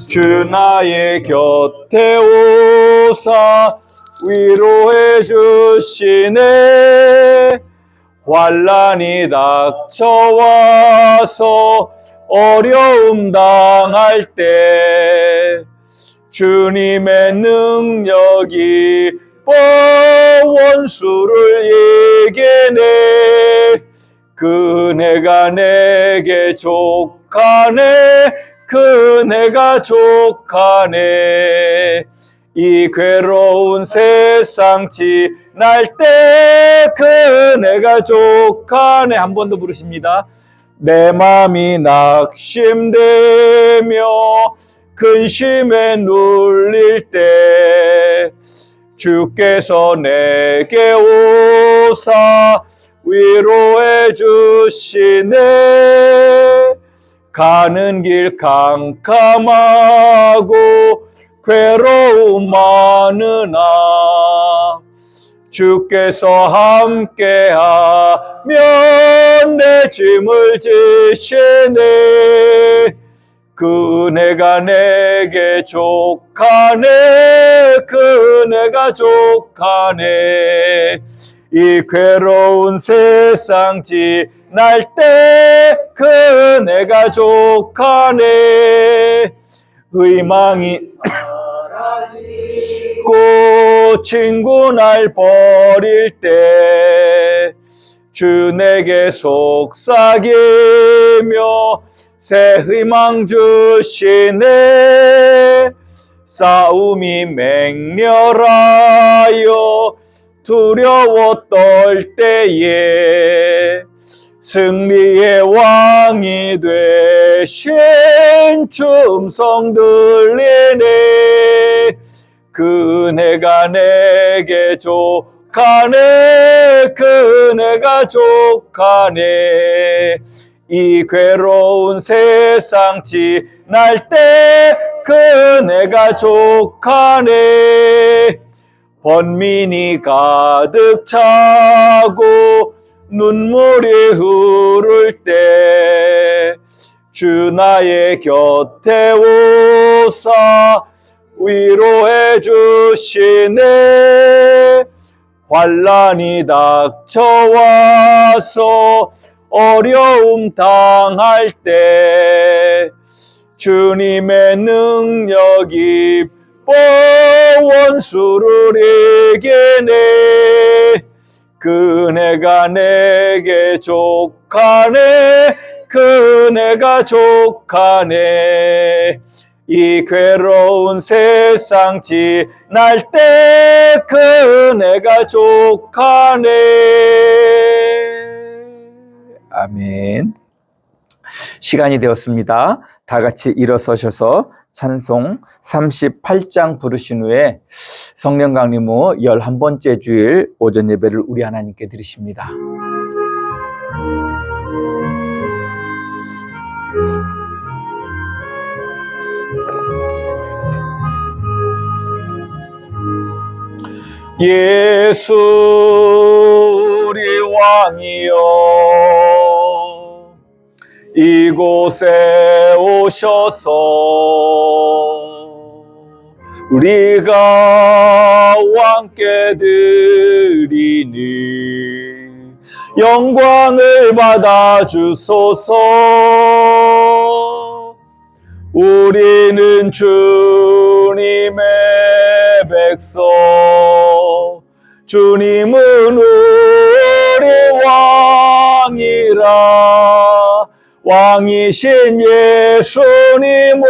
주 나의 곁에 오사 위로해 주시네. 환난이 닥쳐와서 어려움 당할 때 주님의 능력이 원수를 이기네. 그네가 내게 족하네. 그네가 족하네. 이 괴로운 세상 지날 때 그네가 족하네. 한 번 더 부르십니다. 내 맘이 낙심되며 근심에 눌릴 때 주께서 내게 오사 위로해 주시네. 가는 길 캄캄하고 괴로움 많으나 주께서 함께하면 내 짐을 지시네. 그네가 내게 족하네. 그네가 족하네. 이 괴로운 세상 지날 때 그네가 족하네. 의망이 사라지고 친구 날 버릴 때 주 내게 속삭이며 새 희망 주시네. 싸움이 맹렬하여 두려워 떨 때에 승리의 왕이 되신 춤성 들리네. 그네가 내게 족하네. 그네가 족하네. 이 괴로운 세상 지날 때 그네가 족하네. 번민이 가득 차고 눈물이 흐를 때 주 나의 곁에 오사 위로해 주시네. 환난이 닥쳐와서 어려움 당할 때 주님의 능력이 원수를 이기네. 그네가 내게 족하네. 그네가 족하네. 이 괴로운 세상 지날 때 그네가 족하네. 아멘. 시간이 되었습니다. 다 같이 일어서셔서 찬송 38장 부르신 후에 성령 강림 후 11번째 주일 오전 예배를 우리 하나님께 드리십니다. 예수 우리 왕이여 이곳에 오셔서 우리가 왕께 드리니 영광을 받아 주소서. 우리는 주님의 백성, 주님은 우리 왕이라. 왕이신 예수님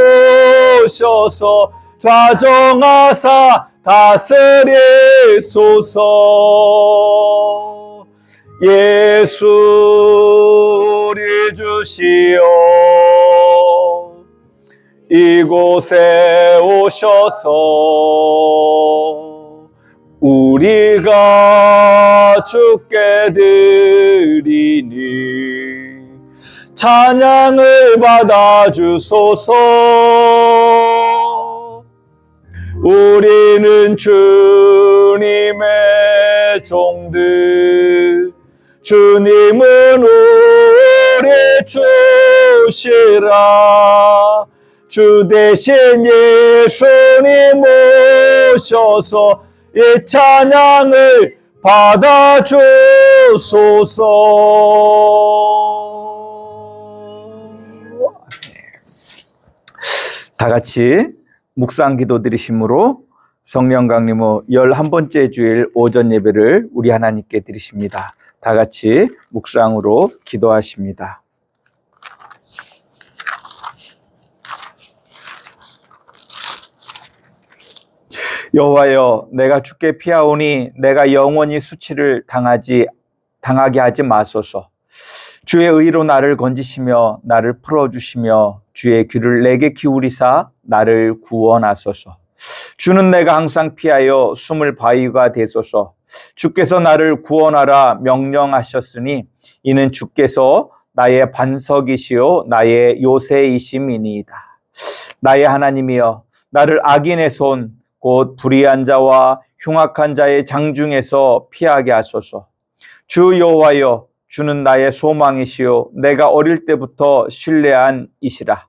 오셔서 좌정하사 다스리소서. 예수 우리 주시여 이곳에 오셔서 우리가 주께 드리니 찬양을 받아 주소서. 우리는 주님의 종들, 주님은 우리 주시라. 주 대신 예수님 오셔서 이 찬양을 받아주소서. 다 같이 묵상 기도 드리심으로 성령 강림 후 11번째 주일 오전 예배를 우리 하나님께 드리십니다. 다 같이 묵상으로 기도하십니다. 여호와여, 내가 주께 피하오니 내가 영원히 수치를 당하게 하지 마소서. 주의 의로 나를 건지시며 나를 풀어주시며 주의 귀를 내게 기울이사 나를 구원하소서. 주는 내가 항상 피하여 숨을 바위가 되소서. 주께서 나를 구원하라 명령하셨으니 이는 주께서 나의 반석이시요 나의 요새이심이니이다. 나의 하나님이여, 나를 악인의 손 곧 불의한 자와 흉악한 자의 장중에서 피하게 하소서. 주 여호와여, 주는 나의 소망이시요 내가 어릴 때부터 신뢰한 이시라.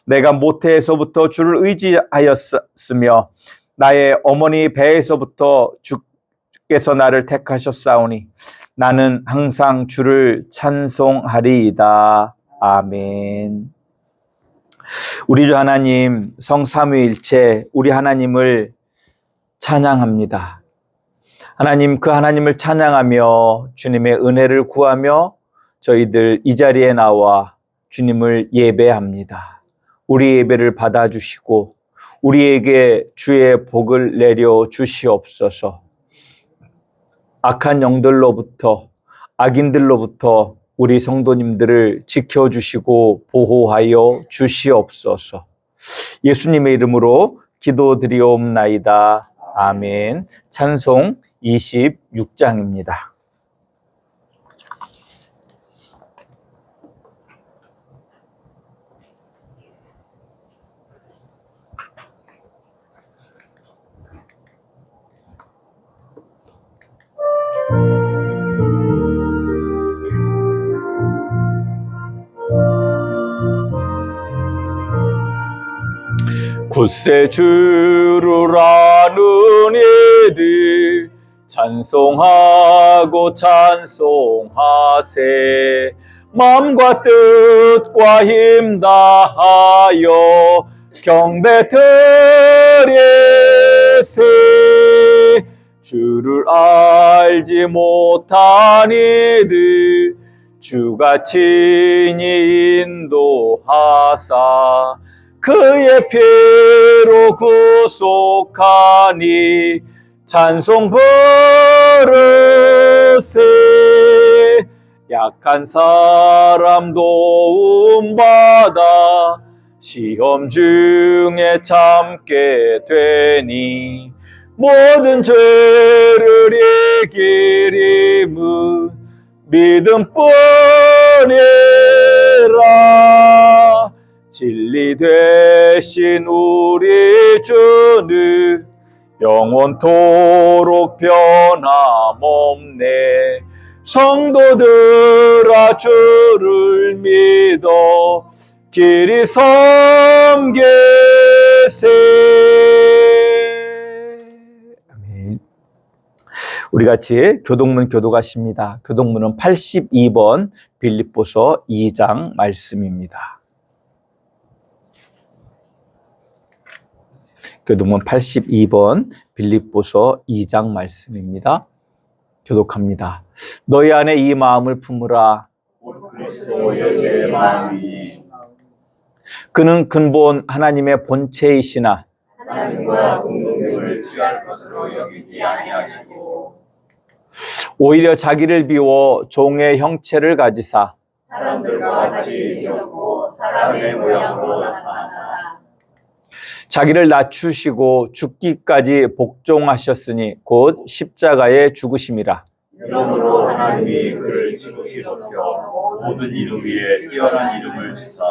내가 모태에서부터 주를 의지하였으며 나의 어머니 배에서부터 주께서 나를 택하셨사오니 나는 항상 주를 찬송하리이다. 아멘. 우리 주 하나님 성삼위일체 우리 하나님을 찬양합니다. 하나님, 그 하나님을 찬양하며 주님의 은혜를 구하며 저희들 이 자리에 나와 주님을 예배합니다. 우리 예배를 받아주시고 우리에게 주의 복을 내려 주시옵소서. 악한 영들로부터, 악인들로부터 우리 성도님들을 지켜주시고 보호하여 주시옵소서. 예수님의 이름으로 기도드리옵나이다. 아멘. 찬송 26장입니다. 굳세 주를 아는 이들 찬송하고 찬송하세. 마음과 뜻과 힘 다하여 경배 드리세. 주를 알지 못한 이들 주가 친히 인도하사 그의 피로 구속하니 찬송 부르세. 약한 사람 도움받아 시험 중에 참게 되니 모든 죄를 이기림은 믿음뿐이라. 진리 되신 우리 주는 영원토록 변함없네. 성도들아 주를 믿어 길이 섬기세. 아멘. 우리 같이 교동문 교독하십니다. 교동문은 82번 빌립보서 2장 말씀입니다. 교동문 82번 빌립보서 2장 말씀입니다. 교독합니다. 너희 안에 이 마음을 품으라. 그리스도 예수의 마음이 그는 근본 하나님의 본체이시나 하나님과 공동육을 취할 것으로 여기지 아니하시고 오히려 자기를 비워 종의 형체를 가지사 사람들과 같이 있었고 사람의 모양으로 나타나사 자기를 낮추시고 죽기까지 복종하셨으니 곧 십자가에 죽으심이라. 이러므로 하나님이 그를 지극히 높여 모든 이름 위에 뛰어난 이름을 주사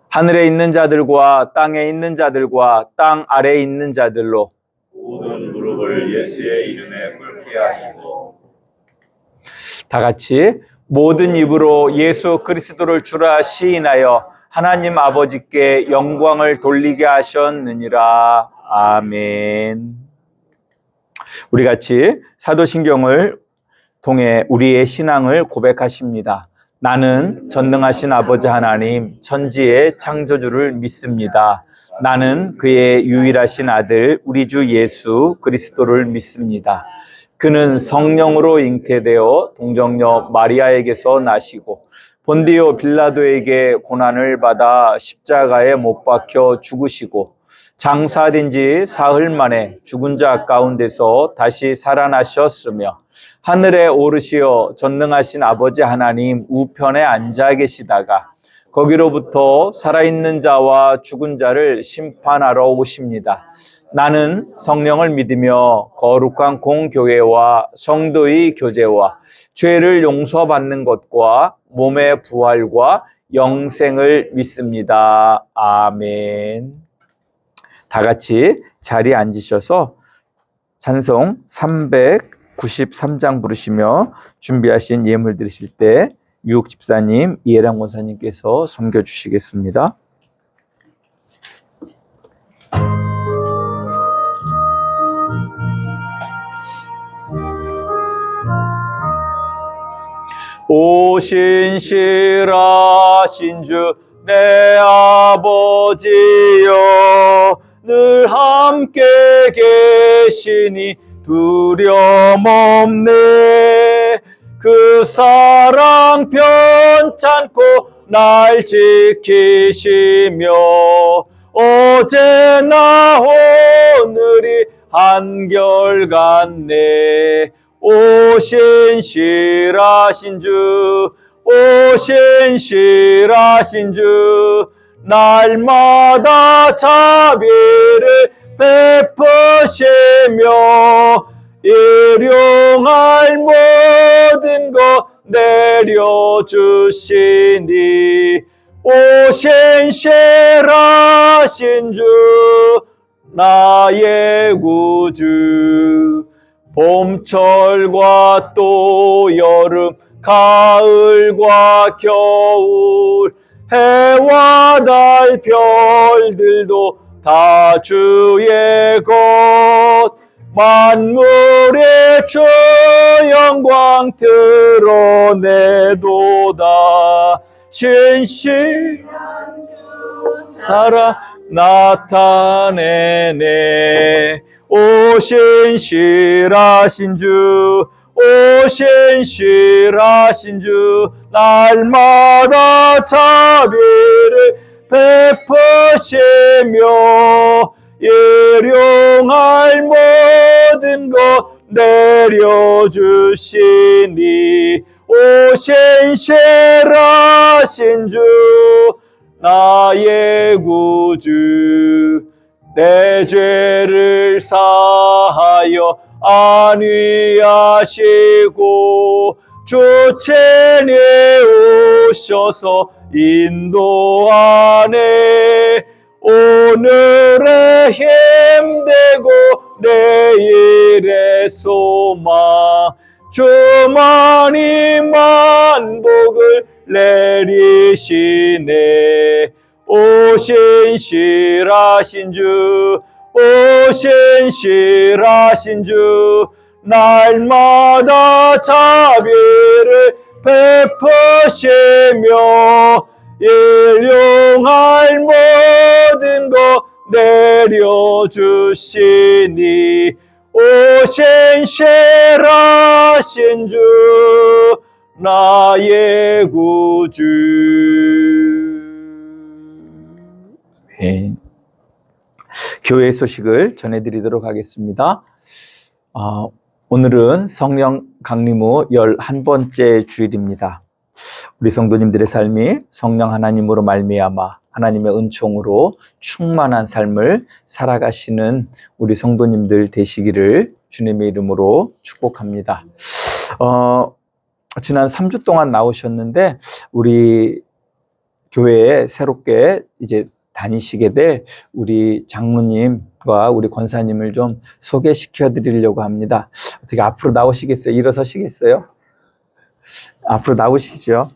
하늘에 있는 자들과 땅에 있는 자들과 땅 아래에 있는 자들로 모든 무릎을 예수의 이름에 꿇게 하시고 다 같이 모든 입으로 예수 그리스도를 주라 시인하여 하나님 아버지께 영광을 돌리게 하셨느니라. 아멘. 우리 같이 사도신경을 통해 우리의 신앙을 고백하십니다. 나는 전능하신 아버지 하나님, 천지의 창조주를 믿습니다. 나는 그의 유일하신 아들 우리 주 예수 그리스도를 믿습니다. 그는 성령으로 잉태되어 동정녀 마리아에게서 나시고 본디오 빌라도에게 고난을 받아 십자가에 못 박혀 죽으시고 장사된 지 사흘 만에 죽은 자 가운데서 다시 살아나셨으며 하늘에 오르시어 전능하신 아버지 하나님 우편에 앉아 계시다가 거기로부터 살아있는 자와 죽은 자를 심판하러 오십니다. 나는 성령을 믿으며 거룩한 공교회와 성도의 교제와 죄를 용서받는 것과 몸의 부활과 영생을 믿습니다. 아멘. 다 같이 자리에 앉으셔서 찬송 393장 부르시며 준비하신 예물 드리실 때 유욱 집사님, 이해랑 권사님께서 섬겨주시겠습니다. 오 신실하신 주 내 아버지여 늘 함께 계시니 두려움 없네. 그 사랑 편찮고 날 지키시며 어제나 오늘이 한결같네. 오 신실하신 주, 오 신실하신 주, 날마다 자비를 베푸시며 일용할 모든 것 내려주시니 오 신실하신 주 나의 구주. 봄철과 또 여름 가을과 겨울 해와 달 별들도 다 주의 것 만물의 주 영광 드러내도다. 신실한 주 사랑 나타내네. 오 신실하신 주, 오 신실하신 주 날마다 자비를 베푸시며 일용할 모든 것 내려주시니 오 신실하신 주 나의 구주. 내 죄를 사하여 안위하시고 주체에 오셔서 인도하네. 오늘의 힘되고 내일의 소망 주만이 만복을 내리시네. 오 신실하신 주, 오 신실하신 주 날마다 자비를 베푸시며 일용할 모든 것 내려주시니 오 신실하신 주 나의 구주. 네. 교회 소식을 전해드리도록 하겠습니다. 오늘은 성령 강림후 11번째 주일입니다. 우리 성도님들의 삶이 성령 하나님으로 말미암아 하나님의 은총으로 충만한 삶을 살아가시는 우리 성도님들 되시기를 주님의 이름으로 축복합니다. 지난 3주 동안 나오셨는데 우리 교회에 새롭게 이제 다니시게 될 우리 장로님과 우리 권사님을 좀 소개시켜 드리려고 합니다. 어떻게 앞으로 나오시겠어요? 일어서시겠어요? 앞으로 나오시죠.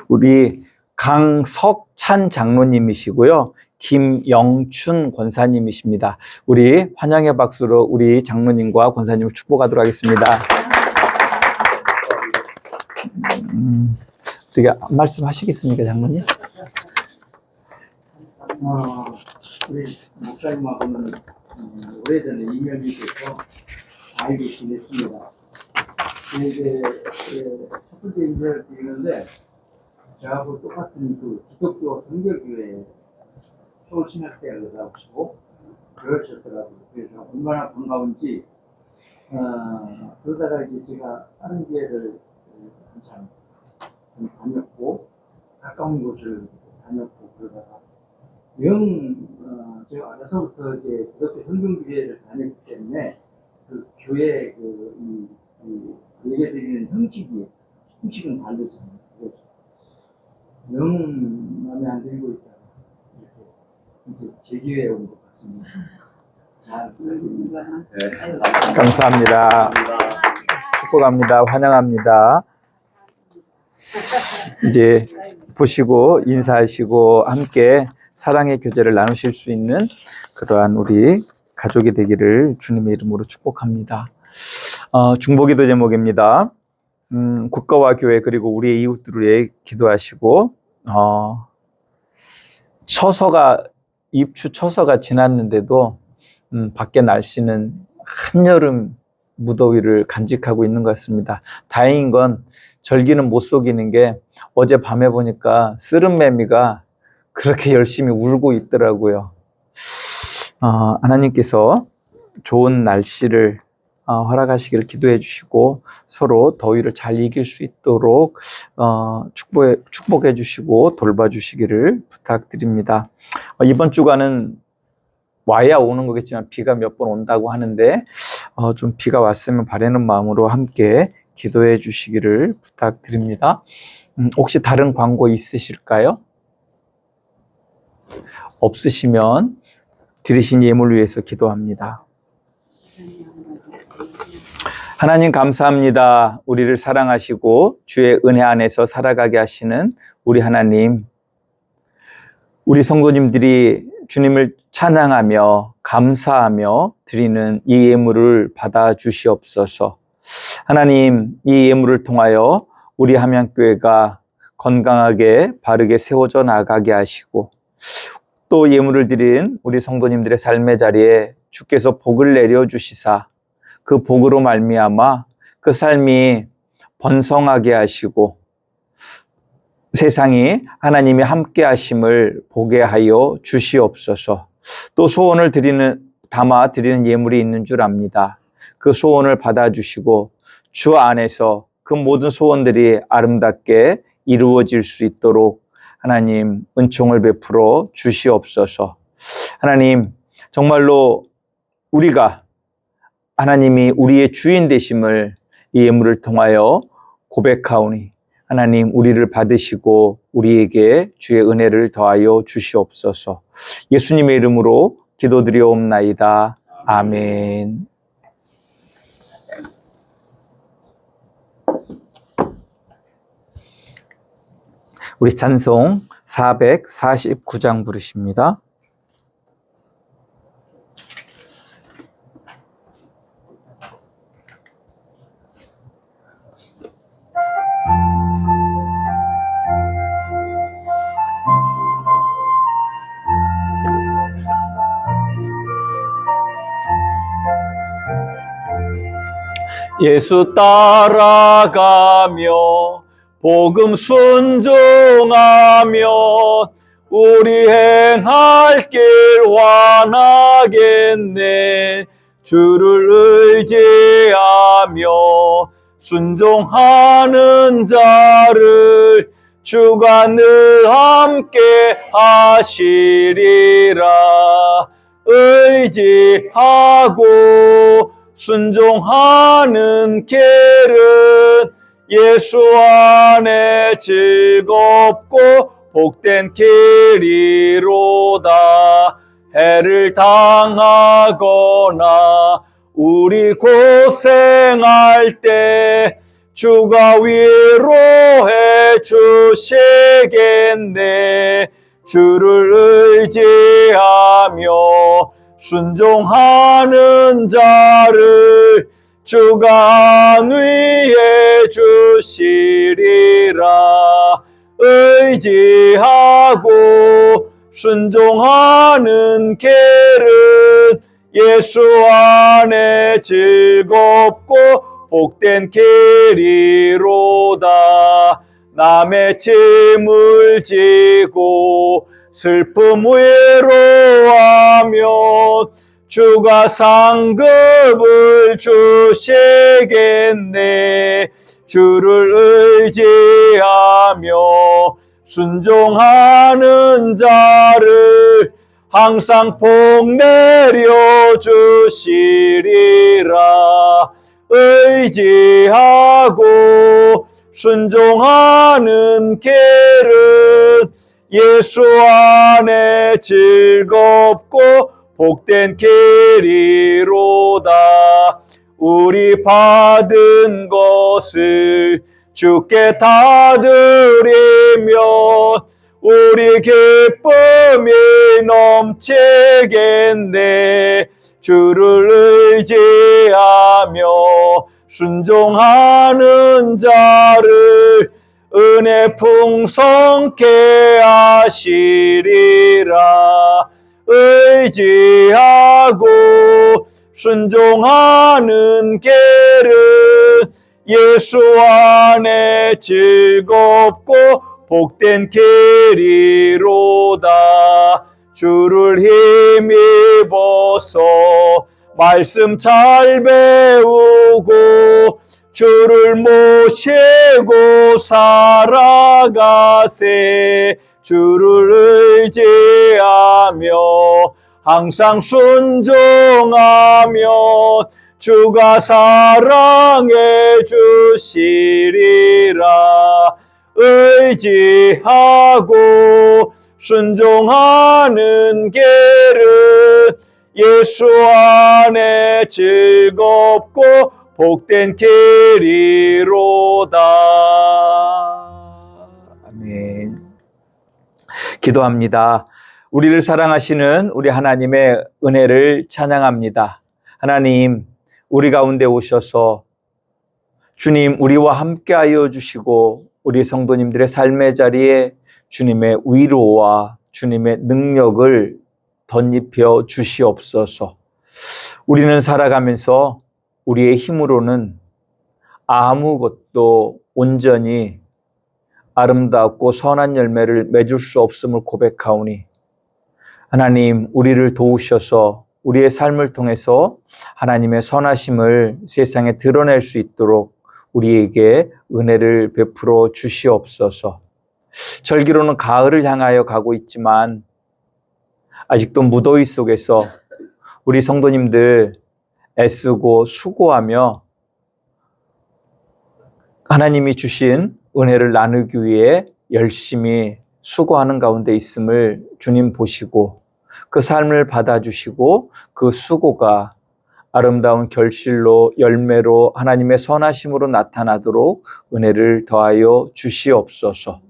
우리 강석찬 장로님이시고요. 김영춘 권사님이십니다. 우리 환영의 박수로 우리 장로님과 권사님을 축복하도록 하겠습니다. 어떻게 말씀하시겠습니까, 장로님? 우리 목사님하고는 오래전에 인연이 돼서 알고 지냈습니다. 이제 첫 번째 인사를 드리는데 저하고 똑같은 그 기독교 성결교회 서울신학대학을 나오시고 그러셨더라고요. 그래서 얼마나 반가운지 그러다가 이제 제가 다른 교회를 한참 좀 다녔고 가까운 곳을 다녔고 그러다가 제가 어려서부터 이제 기독교 성경교회를 다녔기 때문에 그 교회 예배드리는 형식은 다르잖아요. 그래서 영 마음에 안 들고 있다가 이렇게 이제 제 교회에 온 것 같습니다. 감사합니다. 축복합니다. 환영합니다. 이제 보시고 인사하시고 함께 사랑의 교제를 나누실 수 있는 그러한 우리 가족이 되기를 주님의 이름으로 축복합니다. 중보기도 제목입니다. 국가와 교회 그리고 우리의 이웃들을 위해 기도하시고 입추 처서가 지났는데도 밖에 날씨는 한여름 무더위를 간직하고 있는 것 같습니다. 다행인 건 절기는 못 속이는 게 어제 밤에 보니까 쓰름매미가 그렇게 열심히 울고 있더라고요. 하나님께서 좋은 날씨를 허락하시기를 기도해 주시고 서로 더위를 잘 이길 수 있도록 축복해 주시고 돌봐주시기를 부탁드립니다. 이번 주간은 와야 오는 거겠지만 비가 몇 번 온다고 하는데 좀 비가 왔으면 바라는 마음으로 함께 기도해 주시기를 부탁드립니다. 혹시 다른 광고 있으실까요? 없으시면 드리신 예물을 위해서 기도합니다. 하나님 감사합니다. 우리를 사랑하시고 주의 은혜 안에서 살아가게 하시는 우리 하나님, 우리 성도님들이 주님을 찬양하며 감사하며 드리는 이 예물을 받아 주시옵소서. 하나님, 이 예물을 통하여 우리 함양교회가 건강하게 바르게 세워져 나가게 하시고 또 예물을 드린 우리 성도님들의 삶의 자리에 주께서 복을 내려주시사 그 복으로 말미암아 그 삶이 번성하게 하시고 세상이 하나님이 함께 하심을 보게 하여 주시옵소서. 또 소원을 담아 드리는 예물이 있는 줄 압니다. 그 소원을 받아주시고 주 안에서 그 모든 소원들이 아름답게 이루어질 수 있도록 하나님 은총을 베풀어 주시옵소서. 하나님 정말로 우리가 하나님이 우리의 주인 되심을 이 예물을 통하여 고백하오니 하나님 우리를 받으시고 우리에게 주의 은혜를 더하여 주시옵소서. 예수님의 이름으로 기도드리옵나이다. 아멘. 우리 찬송 449장 부르십니다. 예수 따라가며 복음 순종하며 우리 행할 길 완하겠네. 주를 의지하며 순종하는 자를 주가 늘 함께 하시리라. 의지하고 순종하는 길은 예수 안에 즐겁고 복된 길이로다. 해를 당하거나 우리 고생할 때 주가 위로해 주시겠네. 주를 의지하며 순종하는 자를 주가 안위해 주시리라. 의지하고 순종하는 길은 예수 안에 즐겁고 복된 길이로다. 남의 짐을 지고 슬픔 위로하면 주가 상급을 주시겠네. 주를 의지하며 순종하는 자를 항상 복 내려 주시리라. 의지하고 순종하는 길은 예수 안에 즐겁고 복된 길이로다. 우리 받은 것을 주께 다 드리면 우리 기쁨이 넘치겠네. 주를 의지하며 순종하는 자를 은혜 풍성케 하시리라. 의지하고 순종하는 길은 예수 안에 즐겁고 복된 길이로다. 주를 힘입어서 말씀 잘 배우고 주를 모시고 살아가세. 주를 의지하며 항상 순종하면 주가 사랑해 주시리라. 의지하고 순종하는 길은 예수 안에 즐겁고 복된 길이로다. 아멘. 기도합니다. 우리를 사랑하시는 우리 하나님의 은혜를 찬양합니다. 하나님, 우리 가운데 오셔서 주님 우리와 함께하여 주시고 우리 성도님들의 삶의 자리에 주님의 위로와 주님의 능력을 덧입혀 주시옵소서. 우리는 살아가면서 우리의 힘으로는 아무것도 온전히 아름답고 선한 열매를 맺을 수 없음을 고백하오니 하나님, 우리를 도우셔서 우리의 삶을 통해서 하나님의 선하심을 세상에 드러낼 수 있도록 우리에게 은혜를 베풀어 주시옵소서. 절기로는 가을을 향하여 가고 있지만 아직도 무더위 속에서 우리 성도님들 애쓰고 수고하며 하나님이 주신 은혜를 나누기 위해 열심히 수고하는 가운데 있음을 주님 보시고 그 삶을 받아주시고 그 수고가 아름다운 결실로 열매로 하나님의 선하심으로 나타나도록 은혜를 더하여 주시옵소서.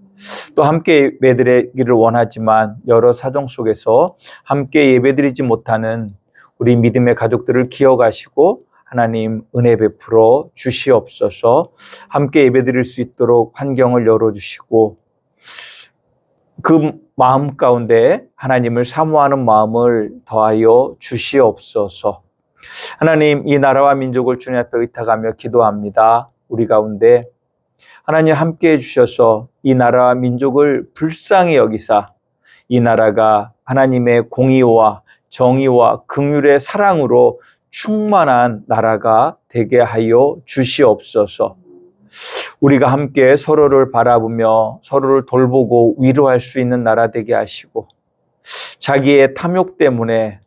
또 함께 예배드리기를 원하지만 여러 사정 속에서 함께 예배드리지 못하는 우리 믿음의 가족들을 기억하시고 하나님 은혜 베풀어 주시옵소서. 함께 예배드릴 수 있도록 환경을 열어주시고 그 마음 가운데 하나님을 사모하는 마음을 더하여 주시옵소서. 하나님, 이 나라와 민족을 주님 앞에 의탁하며 기도합니다. 우리 가운데 하나님 함께 해주셔서 이 나라와 민족을 불쌍히 여기사 이 나라가 하나님의 공의와 정의와 긍휼의 사랑으로 충만한 나라가 되게 하여 주시옵소서. 우리가 함께 서로를 바라보며 서로를 돌보고 위로할 수 있는 나라 되게 하시고 자기의 탐욕 때문에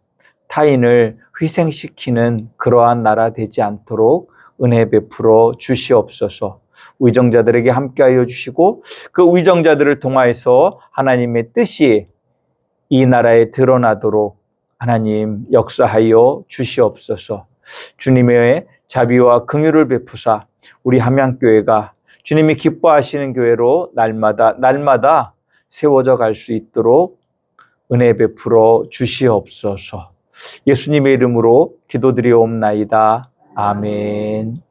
타인을 희생시키는 그러한 나라 되지 않도록 은혜 베풀어 주시옵소서. 위정자들에게 함께하여 주시고 그 위정자들을 통하여서 하나님의 뜻이 이 나라에 드러나도록 하나님 역사하여 주시옵소서. 주님의 자비와 긍휼을 베푸사 우리 함양교회가 주님이 기뻐하시는 교회로 날마다 세워져 갈 수 있도록 은혜 베풀어 주시옵소서. 예수님의 이름으로 기도드리옵나이다. 아멘.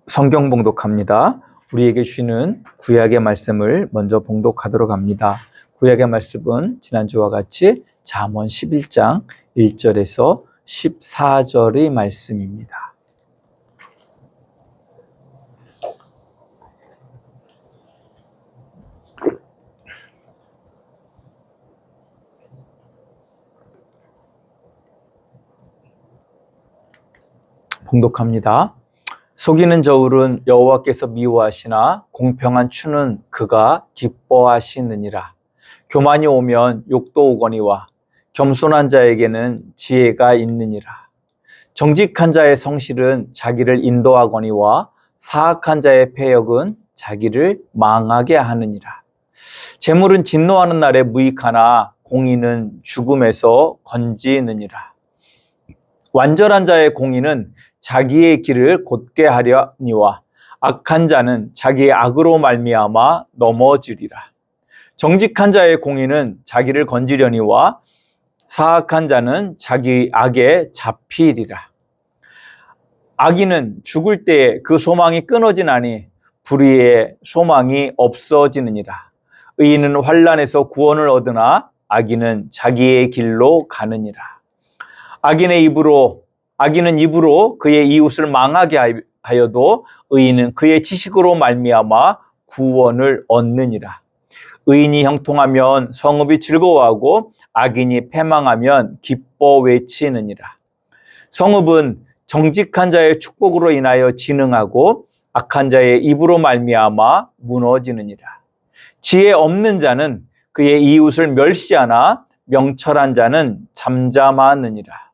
성경 봉독합니다. 우리에게 주시는 구약의 말씀을 먼저 봉독하도록 합니다. 구약의 말씀은 지난주와 같이 잠언 11장 1절에서 14절의 말씀입니다. 봉독합니다. 속이는 저울은 여호와께서 미워하시나 공평한 추는 그가 기뻐하시느니라. 교만이 오면 욕도 오거니와 겸손한 자에게는 지혜가 있느니라. 정직한 자의 성실은 자기를 인도하거니와 사악한 자의 패역은 자기를 망하게 하느니라. 재물은 진노하는 날에 무익하나 공의는 죽음에서 건지느니라. 완전한 자의 공의는 자기의 길을 곧게 하려니와 악한 자는 자기의 악으로 말미암아 넘어지리라. 정직한 자의 공의는 자기를 건지려니와 사악한 자는 자기 악에 잡히리라. 악인은 죽을 때에 그 소망이 끊어지나니 불의의 소망이 없어지느니라. 의인은 환난에서 구원을 얻으나 악인은 자기의 길로 가느니라. 악인은 입으로 그의 이웃을 망하게 하여도 의인은 그의 지식으로 말미암아 구원을 얻느니라. 의인이 형통하면 성읍이 즐거워하고 악인이 패망하면 기뻐 외치느니라. 성읍은 정직한 자의 축복으로 인하여 진흥하고 악한 자의 입으로 말미암아 무너지느니라. 지혜 없는 자는 그의 이웃을 멸시하나 명철한 자는 잠잠하느니라.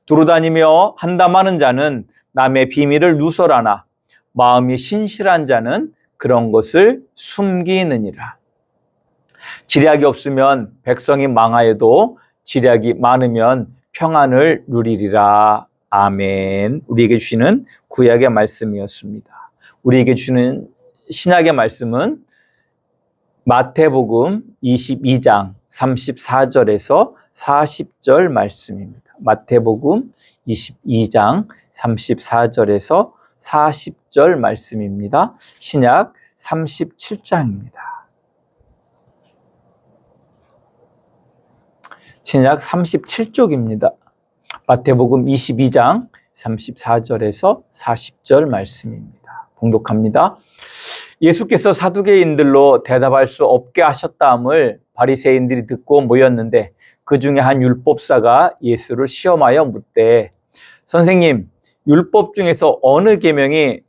두루다니며 한담하는 자는 남의 비밀을 누설하나 마음이 신실한 자는 그런 것을 숨기느니라. 지략이 없으면 백성이 망하여도 지략이 많으면 평안을 누리리라. 아멘. 우리에게 주시는 구약의 말씀이었습니다. 우리에게 주는 신약의 말씀은 마태복음 22장 34절에서 40절 말씀입니다. 마태복음 22장 34절에서 40절 말씀입니다. 신약 37장입니다. 신약 37쪽입니다. 마태복음 22장 34절에서 40절 말씀입니다. 봉독합니다. 예수께서 사두개인들로 대답할 수 없게 하셨다함을 바리새인들이 듣고 모였는데 그 중에 한 율법사가 예수를 시험하여 묻되 선생님, 율법 중에서 어느 계명이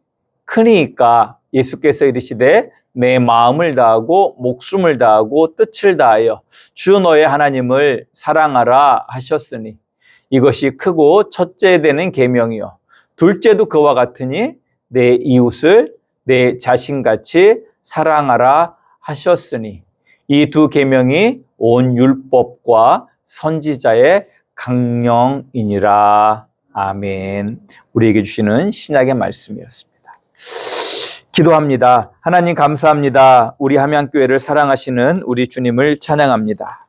크니이까? 예수께서 이르시되 내 마음을 다하고 목숨을 다하고 뜻을 다하여 주 너의 하나님을 사랑하라 하셨으니 이것이 크고 첫째 되는 계명이요 둘째도 그와 같으니 내 이웃을 내 자신같이 사랑하라 하셨으니 이 두 계명이 온 율법과 선지자의 강령이니라. 아멘. 우리에게 주시는 신약의 말씀이었습니다. 기도합니다. 하나님 감사합니다. 우리 함양교회를 사랑하시는 우리 주님을 찬양합니다.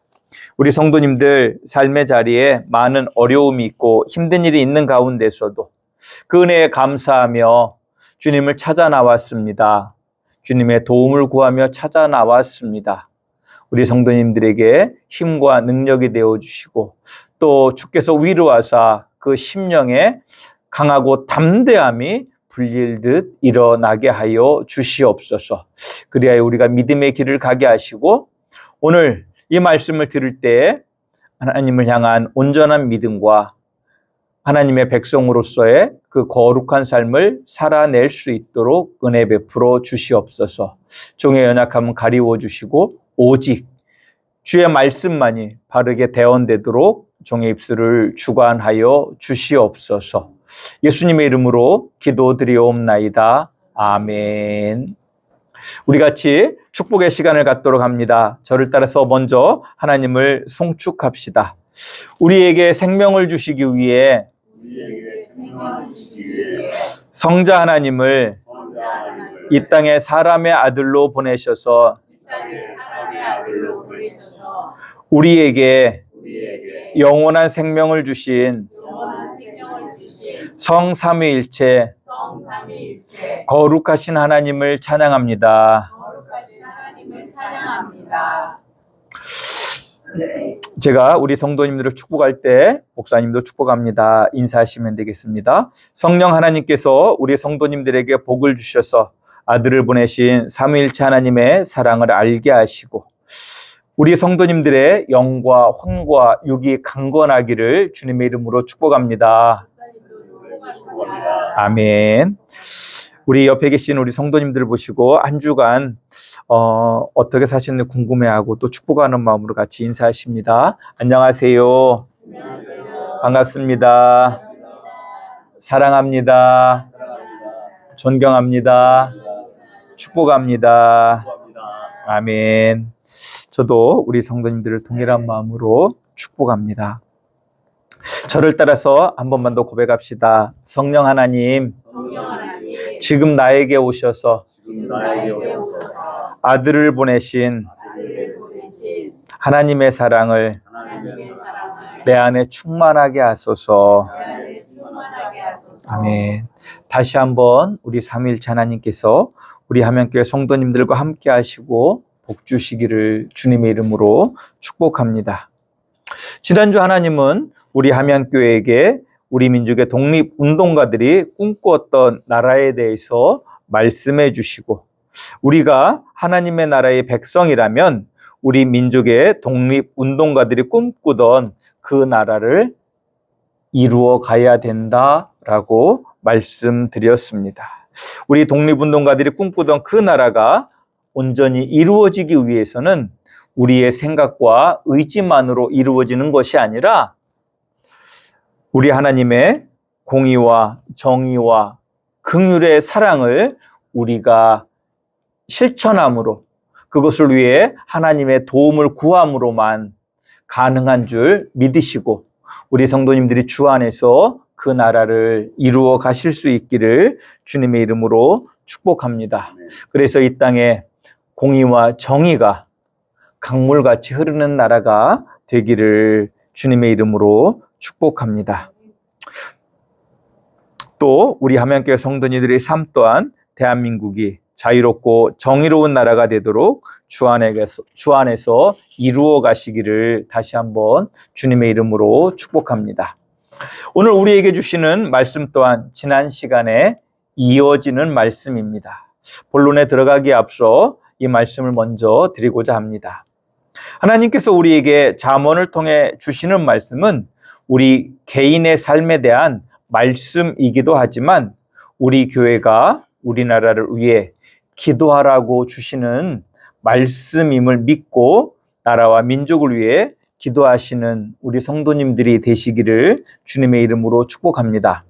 우리 성도님들 삶의 자리에 많은 어려움이 있고 힘든 일이 있는 가운데서도 그 은혜에 감사하며 주님을 찾아 나왔습니다. 주님의 도움을 구하며 찾아 나왔습니다. 우리 성도님들에게 힘과 능력이 되어주시고 또 주께서 위로하사 그 심령에 강하고 담대함이 불릴듯 일어나게 하여 주시옵소서. 그리하여 우리가 믿음의 길을 가게 하시고 오늘 이 말씀을 들을 때 하나님을 향한 온전한 믿음과 하나님의 백성으로서의 그 거룩한 삶을 살아낼 수 있도록 은혜 베풀어 주시옵소서. 종의 연약함은 가리워 주시고 오직 주의 말씀만이 바르게 대언되도록 종의 입술을 주관하여 주시옵소서. 예수님의 이름으로 기도드리옵나이다. 아멘. 우리 같이 축복의 시간을 갖도록 합니다. 저를 따라서 먼저 하나님을 송축합시다. 우리에게 생명을 주시기 위해 우리에게 생명을 주시기 위해 성자 하나님을 성자 하나님을 이 땅에 사람의 아들로 보내셔서 이 땅에 사람의 아들로 보내셔서 우리에게 우리에게 영원한 생명을 주신 영원한 생명을 주신 성삼위일체 성삼위일체 거룩하신 하나님을 찬양합니다. 거룩하신 하나님을 찬양합니다. 제가 우리 성도님들을 축복할 때 목사님도 축복합니다. 인사하시면 되겠습니다. 성령 하나님께서 우리 성도님들에게 복을 주셔서 아들을 보내신 삼위일체 하나님의 사랑을 알게 하시고 우리 성도님들의 영과 혼과 육이 강건하기를 주님의 이름으로 축복합니다. 축복합니다. 아멘. 우리 옆에 계신 우리 성도님들 보시고 한 주간 어떻게 사셨는지 궁금해하고 또 축복하는 마음으로 같이 인사하십니다. 안녕하세요. 반갑습니다. 사랑합니다. 존경합니다. 축복합니다. 아멘. 저도 우리 성도님들을 동일한 마음으로 축복합니다. 저를 따라서 한 번만 더 고백합시다. 성령 하나님, 성령 하나님 지금 나에게 오셔서 지금 나에게 오셔서 아들을 보내신 아들을 보내신 하나님의 사랑을 하나님의 사랑을 내 안에 충만하게 하소서. 내 안에 충만하게 하소서. 아멘. 다시 한번 우리 삼위일체 하나님께서 우리 함양교회 성도님들과 함께 하시고 복 주시기를 주님의 이름으로 축복합니다. 지난주 하나님은 우리 함양교회에게 우리 민족의 독립운동가들이 꿈꾸었던 나라에 대해서 말씀해 주시고 우리가 하나님의 나라의 백성이라면 우리 민족의 독립운동가들이 꿈꾸던 그 나라를 이루어 가야 된다라고 말씀드렸습니다. 우리 독립운동가들이 꿈꾸던 그 나라가 온전히 이루어지기 위해서는 우리의 생각과 의지만으로 이루어지는 것이 아니라 우리 하나님의 공의와 정의와 긍휼의 사랑을 우리가 실천함으로 그것을 위해 하나님의 도움을 구함으로만 가능한 줄 믿으시고 우리 성도님들이 주 안에서 그 나라를 이루어 가실 수 있기를 주님의 이름으로 축복합니다. 그래서 이 땅에 공의와 정의가 강물같이 흐르는 나라가 되기를 주님의 이름으로 축복합니다. 또 우리 함양교회 성도님들의 삶 또한 대한민국이 자유롭고 정의로운 나라가 되도록 주 안에서 이루어 가시기를 다시 한번 주님의 이름으로 축복합니다. 오늘 우리에게 주시는 말씀 또한 지난 시간에 이어지는 말씀입니다. 본론에 들어가기에 앞서 이 말씀을 먼저 드리고자 합니다. 하나님께서 우리에게 잠언을 통해 주시는 말씀은 우리 개인의 삶에 대한 말씀이기도 하지만 우리 교회가 우리나라를 위해 기도하라고 주시는 말씀임을 믿고 나라와 민족을 위해 기도하시는 우리 성도님들이 되시기를 주님의 이름으로 축복합니다.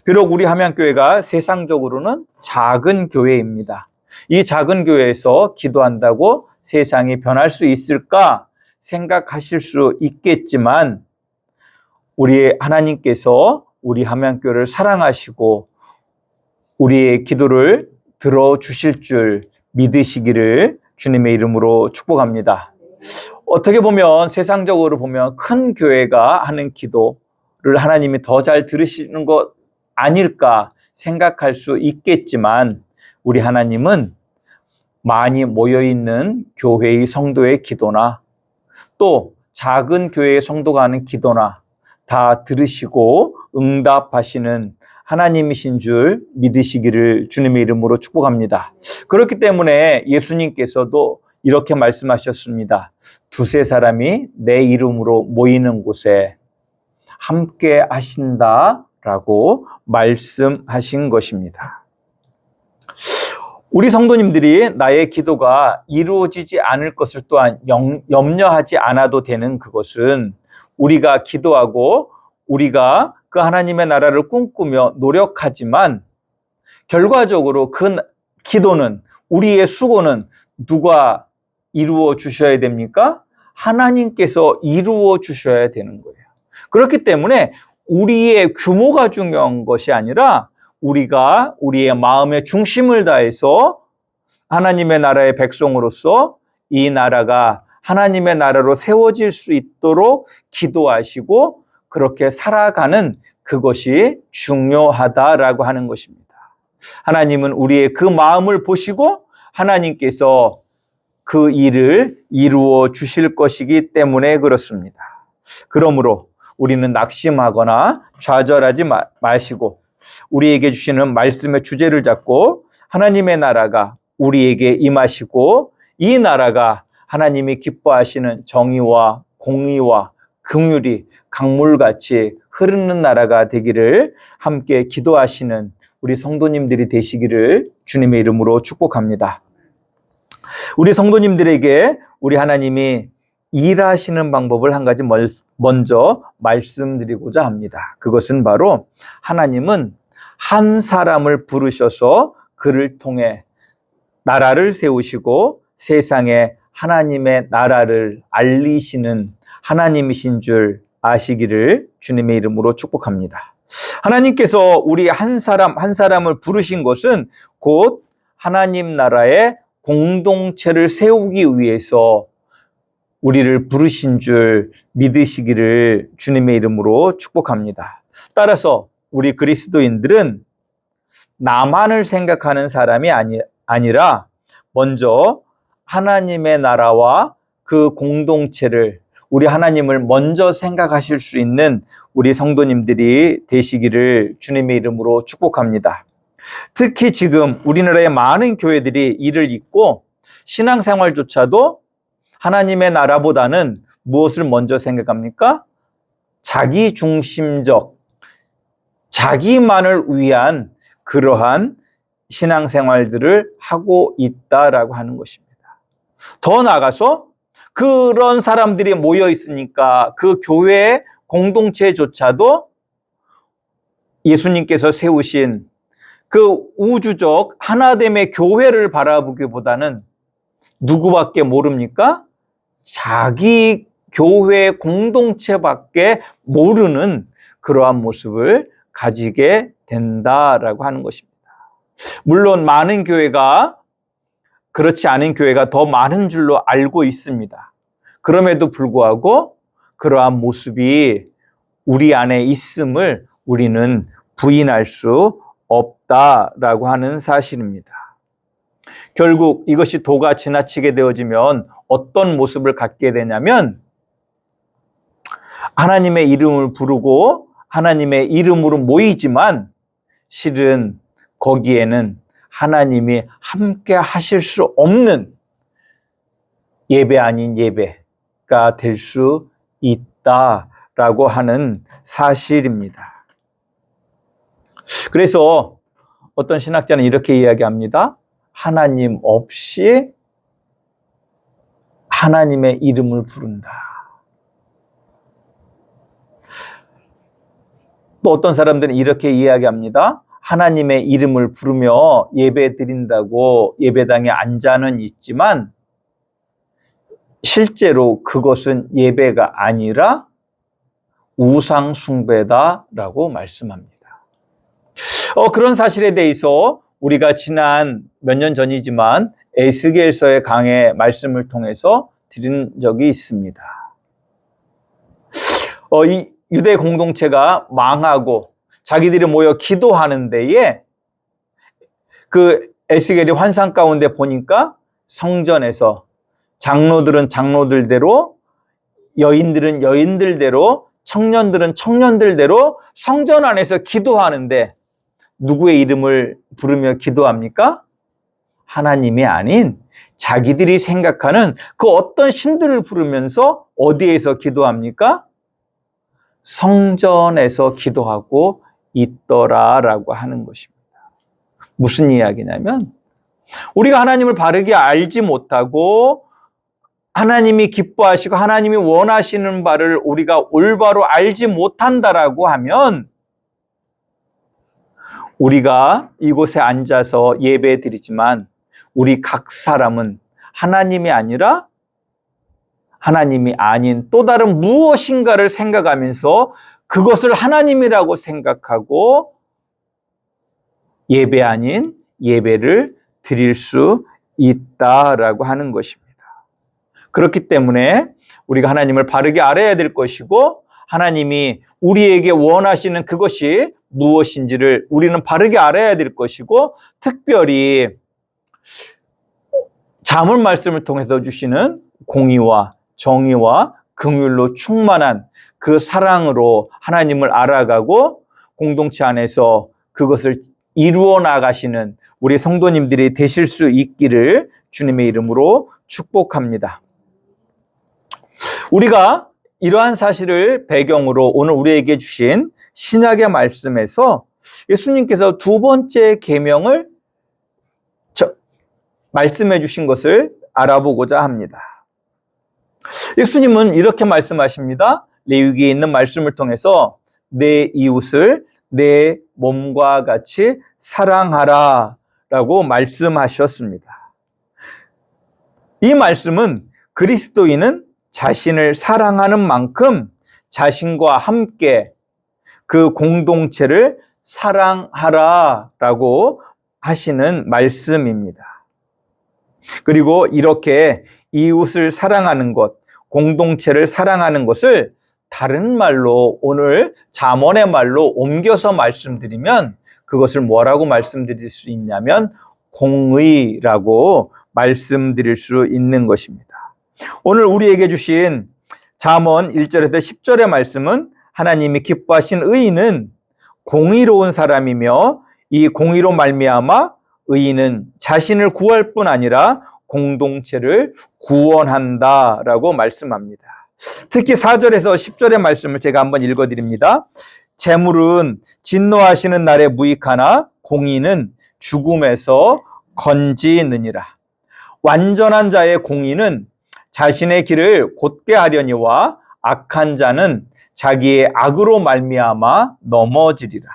비록 우리 함양교회가 세상적으로는 작은 교회입니다. 이 작은 교회에서 기도한다고 세상이 변할 수 있을까 생각하실 수 있겠지만 우리 하나님께서 우리 함양교회를 사랑하시고 우리의 기도를 들어주실 줄 믿으시기를 주님의 이름으로 축복합니다. 어떻게 보면 세상적으로 보면 큰 교회가 하는 기도를 하나님이 더 잘 들으시는 것 아닐까 생각할 수 있겠지만 우리 하나님은 많이 모여있는 교회의 성도의 기도나 또 작은 교회의 성도가 하는 기도나 다 들으시고 응답하시는 하나님이신 줄 믿으시기를 주님의 이름으로 축복합니다. 그렇기 때문에 예수님께서도 이렇게 말씀하셨습니다. 두세 사람이 내 이름으로 모이는 곳에 함께 하신다라고 말씀하신 것입니다. 우리 성도님들이 나의 기도가 이루어지지 않을 것을 또한 염려하지 않아도 되는 그것은 우리가 기도하고 우리가 그 하나님의 나라를 꿈꾸며 노력하지만 결과적으로 그 기도는 우리의 수고는 누가 이루어 주셔야 됩니까? 하나님께서 이루어 주셔야 되는 거예요. 그렇기 때문에 우리의 규모가 중요한 것이 아니라 우리가 우리의 마음의 중심을 다해서 하나님의 나라의 백성으로서 이 나라가 하나님의 나라로 세워질 수 있도록 기도하시고 그렇게 살아가는 그것이 중요하다라고 하는 것입니다. 하나님은 우리의 그 마음을 보시고 하나님께서 그 일을 이루어 주실 것이기 때문에 그렇습니다. 그러므로 우리는 낙심하거나 좌절하지 마시고 우리에게 주시는 말씀의 주제를 잡고 하나님의 나라가 우리에게 임하시고 이 나라가 하나님이 기뻐하시는 정의와 공의와 긍휼이 강물같이 흐르는 나라가 되기를 함께 기도하시는 우리 성도님들이 되시기를 주님의 이름으로 축복합니다. 우리 성도님들에게 우리 하나님이 일하시는 방법을 한 가지 먼저 말씀드리고자 합니다. 그것은 바로 하나님은 한 사람을 부르셔서 그를 통해 나라를 세우시고 세상에 하나님의 나라를 알리시는 하나님이신 줄 아시기를 주님의 이름으로 축복합니다. 하나님께서 우리 한 사람을 부르신 것은 곧 하나님 나라의 공동체를 세우기 위해서 우리를 부르신 줄 믿으시기를 주님의 이름으로 축복합니다. 따라서 우리 그리스도인들은 나만을 생각하는 사람이 아니라 먼저 하나님의 나라와 그 공동체를 우리 하나님을 먼저 생각하실 수 있는 우리 성도님들이 되시기를 주님의 이름으로 축복합니다. 특히 지금 우리나라의 많은 교회들이 이를 잊고 신앙생활조차도 하나님의 나라보다는 무엇을 먼저 생각합니까? 자기 중심적, 자기만을 위한 그러한 신앙생활들을 하고 있다라고 하는 것입니다. 더 나아가서 그런 사람들이 모여 있으니까 그 교회의 공동체조차도 예수님께서 세우신 그 우주적 하나됨의 교회를 바라보기보다는 누구밖에 모릅니까? 자기 교회 공동체밖에 모르는 그러한 모습을 가지게 된다라고 하는 것입니다. 물론 많은 교회가 그렇지 않은 교회가 더 많은 줄로 알고 있습니다. 그럼에도 불구하고 그러한 모습이 우리 안에 있음을 우리는 부인할 수 없다라고 하는 사실입니다. 결국 이것이 도가 지나치게 되어지면 어떤 모습을 갖게 되냐면 하나님의 이름을 부르고 하나님의 이름으로 모이지만 실은 거기에는 하나님이 함께 하실 수 없는 예배 아닌 예배가 될 수 있다라고 하는 사실입니다. 그래서 어떤 신학자는 이렇게 이야기합니다. 하나님 없이 하나님의 이름을 부른다. 또 어떤 사람들은 이렇게 이야기합니다. 하나님의 이름을 부르며 예배 드린다고 예배당에 앉아는 있지만 실제로 그것은 예배가 아니라 우상 숭배다라고 말씀합니다. 그런 사실에 대해서 우리가 지난 몇 년 전이지만 에스겔서의 강해 말씀을 통해서 드린 적이 있습니다. 이 유대 공동체가 망하고 자기들이 모여 기도하는 데에 그 에스겔이 환상 가운데 보니까 성전에서 장로들은 장로들대로, 여인들은 여인들대로, 청년들은 청년들대로 성전 안에서 기도하는데 누구의 이름을 부르며 기도합니까? 하나님이 아닌 자기들이 생각하는 그 어떤 신들을 부르면서 어디에서 기도합니까? 성전에서 기도하고 있더라라고 하는 것입니다. 무슨 이야기냐면 우리가 하나님을 바르게 알지 못하고 하나님이 기뻐하시고 하나님이 원하시는 바를 우리가 올바로 알지 못한다라고 하면 우리가 이곳에 앉아서 예배 드리지만 우리 각 사람은 하나님이 아니라 하나님이 아닌 또 다른 무엇인가를 생각하면서 그것을 하나님이라고 생각하고 예배 아닌 예배를 드릴 수 있다라고 하는 것입니다. 그렇기 때문에 우리가 하나님을 바르게 알아야 될 것이고 하나님이 우리에게 원하시는 그것이 무엇인지를 우리는 바르게 알아야 될 것이고 특별히 잠언 말씀을 통해서 주시는 공의와 정의와 긍휼로 충만한 그 사랑으로 하나님을 알아가고 공동체 안에서 그것을 이루어 나가시는 우리 성도님들이 되실 수 있기를 주님의 이름으로 축복합니다. 우리가 이러한 사실을 배경으로 오늘 우리에게 주신 신약의 말씀에서 예수님께서 두 번째 계명을 말씀해 주신 것을 알아보고자 합니다. 예수님은 이렇게 말씀하십니다. 레위기에 있는 말씀을 통해서 내 이웃을 내 몸과 같이 사랑하라 라고 말씀하셨습니다. 이 말씀은 그리스도인은 자신을 사랑하는 만큼 자신과 함께 그 공동체를 사랑하라라고 하시는 말씀입니다. 그리고 이렇게 이웃을 사랑하는 것, 공동체를 사랑하는 것을 다른 말로 오늘 잠언의 말로 옮겨서 말씀드리면 그것을 뭐라고 말씀드릴 수 있냐면 공의라고 말씀드릴 수 있는 것입니다. 오늘 우리에게 주신 잠언 1절에서 10절의 말씀은 하나님이 기뻐하신 의인은 공의로운 사람이며 이 공의로 말미암아 의인은 자신을 구할 뿐 아니라 공동체를 구원한다라고 말씀합니다. 특히 4절에서 10절의 말씀을 제가 한번 읽어드립니다. 재물은 진노하시는 날에 무익하나 공의는 죽음에서 건지느니라. 완전한 자의 공의는 자신의 길을 곧게 하려니와 악한 자는 자기의 악으로 말미암아 넘어지리라.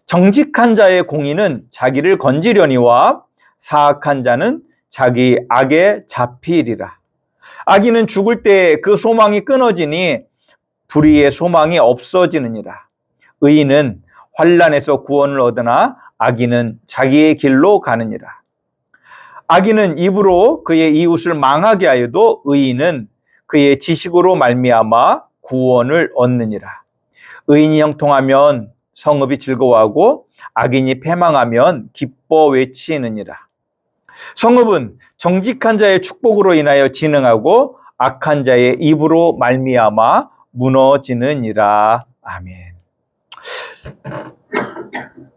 정직한 자의 공의는 자기를 건지려니와 사악한 자는 자기 악에 잡히리라. 악인은 죽을 때 그 소망이 끊어지니 불의의 소망이 없어지느니라. 의인은 환난에서 구원을 얻으나 악인은 자기의 길로 가느니라. 악인은 입으로 그의 이웃을 망하게 하여도 의인은 그의 지식으로 말미암아 구원을 얻느니라. 의인이 형통하면 성읍이 즐거워하고 악인이 패망하면 기뻐 외치느니라. 성읍은 정직한 자의 축복으로 인하여 진흥하고 악한 자의 입으로 말미암아 무너지느니라. 아멘.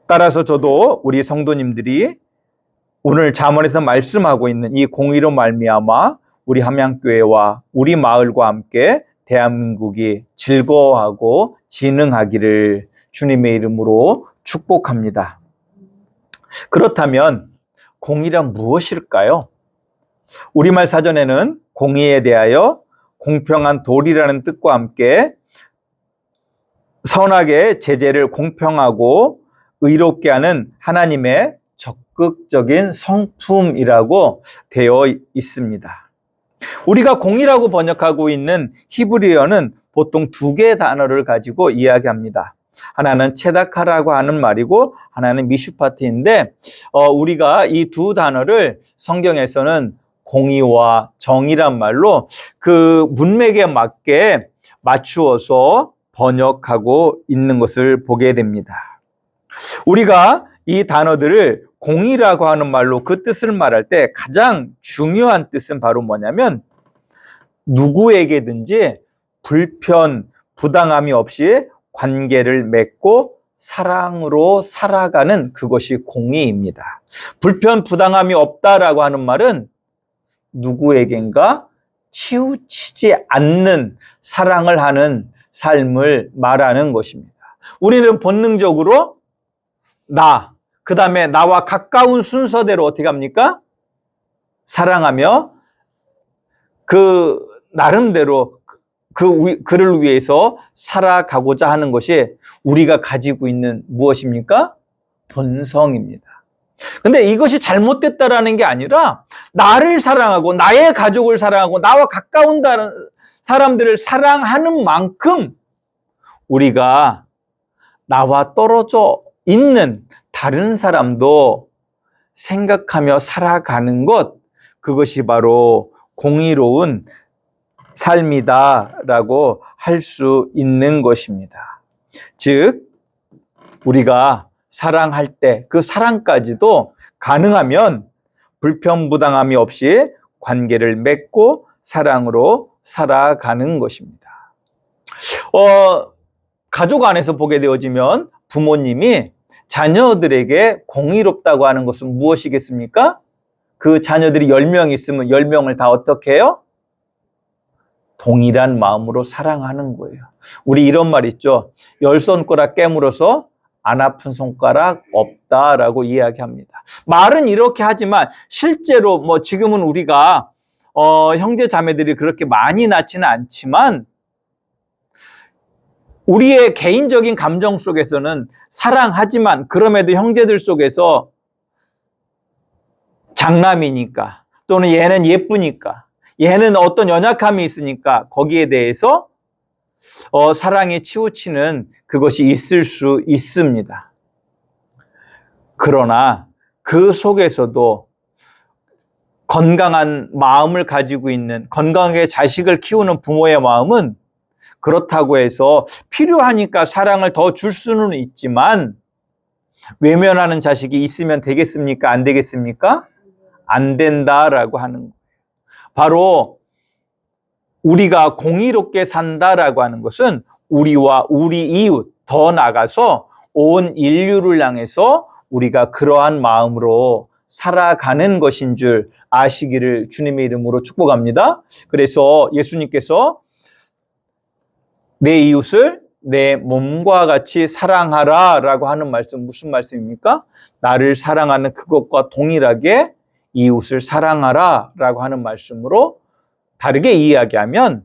따라서 저도 우리 성도님들이 오늘 잠언에서 말씀하고 있는 이 공의로 말미암아 우리 함양교회와 우리 마을과 함께 대한민국이 즐거워하고 진흥하기를 주님의 이름으로 축복합니다. 그렇다면 공의란 무엇일까요? 우리말 사전에는 공의에 대하여 공평한 도리라는 뜻과 함께 선하게 제재를 공평하고 의롭게 하는 하나님의 적극적인 성품이라고 되어 있습니다. 우리가 공의라고 번역하고 있는 히브리어는 보통 두 개의 단어를 가지고 이야기합니다. 하나는 체다카라고 하는 말이고 하나는 미슈파트인데 우리가 이 두 단어를 성경에서는 공의와 정의란 말로 그 문맥에 맞게 맞추어서 번역하고 있는 것을 보게 됩니다. 우리가 이 단어들을 공의라고 하는 말로 그 뜻을 말할 때 가장 중요한 뜻은 바로 뭐냐면 누구에게든지 불편, 부당함이 없이 관계를 맺고 사랑으로 살아가는 그것이 공의입니다. 불편, 부당함이 없다라고 하는 말은 누구에겐가 치우치지 않는 사랑을 하는 삶을 말하는 것입니다. 우리는 본능적으로 그 다음에 나와 가까운 순서대로 어떻게 합니까? 사랑하며 그 나름대로 그를 위해서 살아가고자 하는 것이 우리가 가지고 있는 무엇입니까? 본성입니다. 근데 이것이 잘못됐다라는 게 아니라 나를 사랑하고 나의 가족을 사랑하고 나와 가까운 사람들을 사랑하는 만큼 우리가 나와 떨어져 있는 다른 사람도 생각하며 살아가는 것, 그것이 바로 공의로운 삶이다라고 할 수 있는 것입니다. 즉, 우리가 사랑할 때 그 사랑까지도 가능하면 불편부당함이 없이 관계를 맺고 사랑으로 살아가는 것입니다. 가족 안에서 보게 되어지면 부모님이 자녀들에게 공의롭다고 하는 것은 무엇이겠습니까? 그 자녀들이 10명 있으면 10명을 다 어떻게 해요? 동일한 마음으로 사랑하는 거예요. 우리 이런 말 있죠. 10손가락 깨물어서 안 아픈 손가락 없다라고 이야기합니다. 말은 이렇게 하지만 실제로 지금은 우리가 형제 자매들이 그렇게 많이 낳지는 않지만 우리의 개인적인 감정 속에서는 사랑하지만 그럼에도 형제들 속에서 장남이니까 또는 얘는 예쁘니까 얘는 어떤 연약함이 있으니까 거기에 대해서 사랑에 치우치는 그것이 있을 수 있습니다. 그러나 그 속에서도 건강한 마음을 가지고 있는, 건강하게 자식을 키우는 부모의 마음은 그렇다고 해서 필요하니까 사랑을 더 줄 수는 있지만 외면하는 자식이 있으면 되겠습니까? 안 되겠습니까? 안 된다라고 하는 거예요. 바로 우리가 공의롭게 산다라고 하는 것은 우리와 우리 이웃, 더 나아가서 온 인류를 향해서 우리가 그러한 마음으로 살아가는 것인 줄 아시기를 주님의 이름으로 축복합니다. 그래서 예수님께서 내 이웃을 내 몸과 같이 사랑하라 라고 하는 말씀, 무슨 말씀입니까? 나를 사랑하는 그것과 동일하게 이웃을 사랑하라 라고 하는 말씀으로 다르게 이야기하면,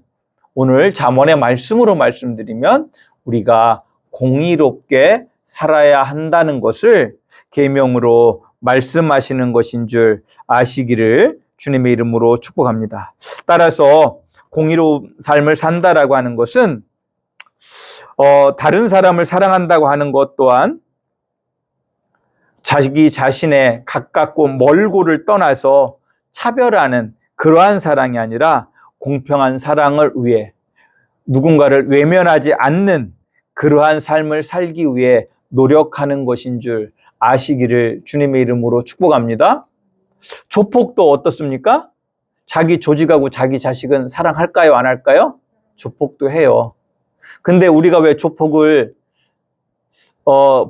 오늘 잠언의 말씀으로 말씀드리면 우리가 공의롭게 살아야 한다는 것을 계명으로 말씀하시는 것인 줄 아시기를 주님의 이름으로 축복합니다. 따라서 공의로운 삶을 산다라고 하는 것은 다른 사람을 사랑한다고 하는 것 또한 자기 자신의 가깝고 멀고를 떠나서 차별하는 그러한 사랑이 아니라 공평한 사랑을 위해 누군가를 외면하지 않는 그러한 삶을 살기 위해 노력하는 것인 줄 아시기를 주님의 이름으로 축복합니다. 조폭도 어떻습니까? 자기 조직하고 자기 자식은 사랑할까요? 안 할까요? 조폭도 해요. 근데 우리가 왜 조폭을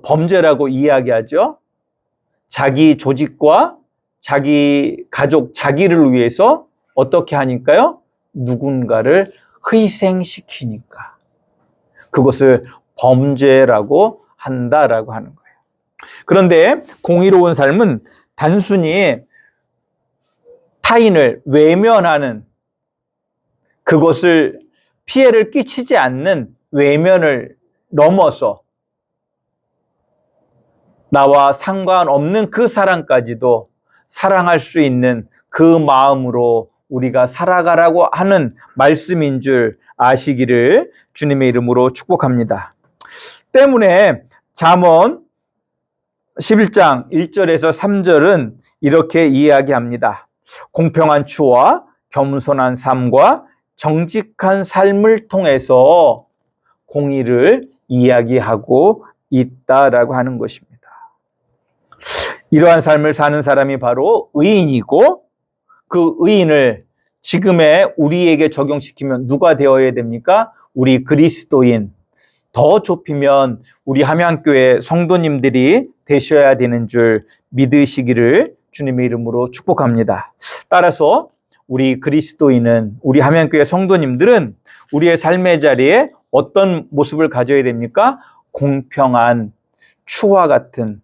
범죄라고 이야기하죠? 자기 조직과 자기 가족, 자기를 위해서 어떻게 하니까요? 누군가를 희생시키니까. 그것을 범죄라고 한다라고 하는 거예요. 그런데 공의로운 삶은 단순히 타인을 외면하는, 그것을 피해를 끼치지 않는 외면을 넘어서 나와 상관없는 그 사람까지도 사랑할 수 있는 그 마음으로 우리가 살아가라고 하는 말씀인 줄 아시기를 주님의 이름으로 축복합니다. 때문에 잠언 11장 1절에서 3절은 이렇게 이야기합니다. 공평한 추와 겸손한 삶과 정직한 삶을 통해서 공의를 이야기하고 있다라고 하는 것입니다. 이러한 삶을 사는 사람이 바로 의인이고, 그 의인을 지금의 우리에게 적용시키면 누가 되어야 됩니까? 우리 그리스도인, 더 좁히면 우리 함양교회 성도님들이 되셔야 되는 줄 믿으시기를 주님의 이름으로 축복합니다. 따라서 우리 그리스도인은, 우리 함양교회 성도님들은 우리의 삶의 자리에 어떤 모습을 가져야 됩니까? 공평한 추와 같은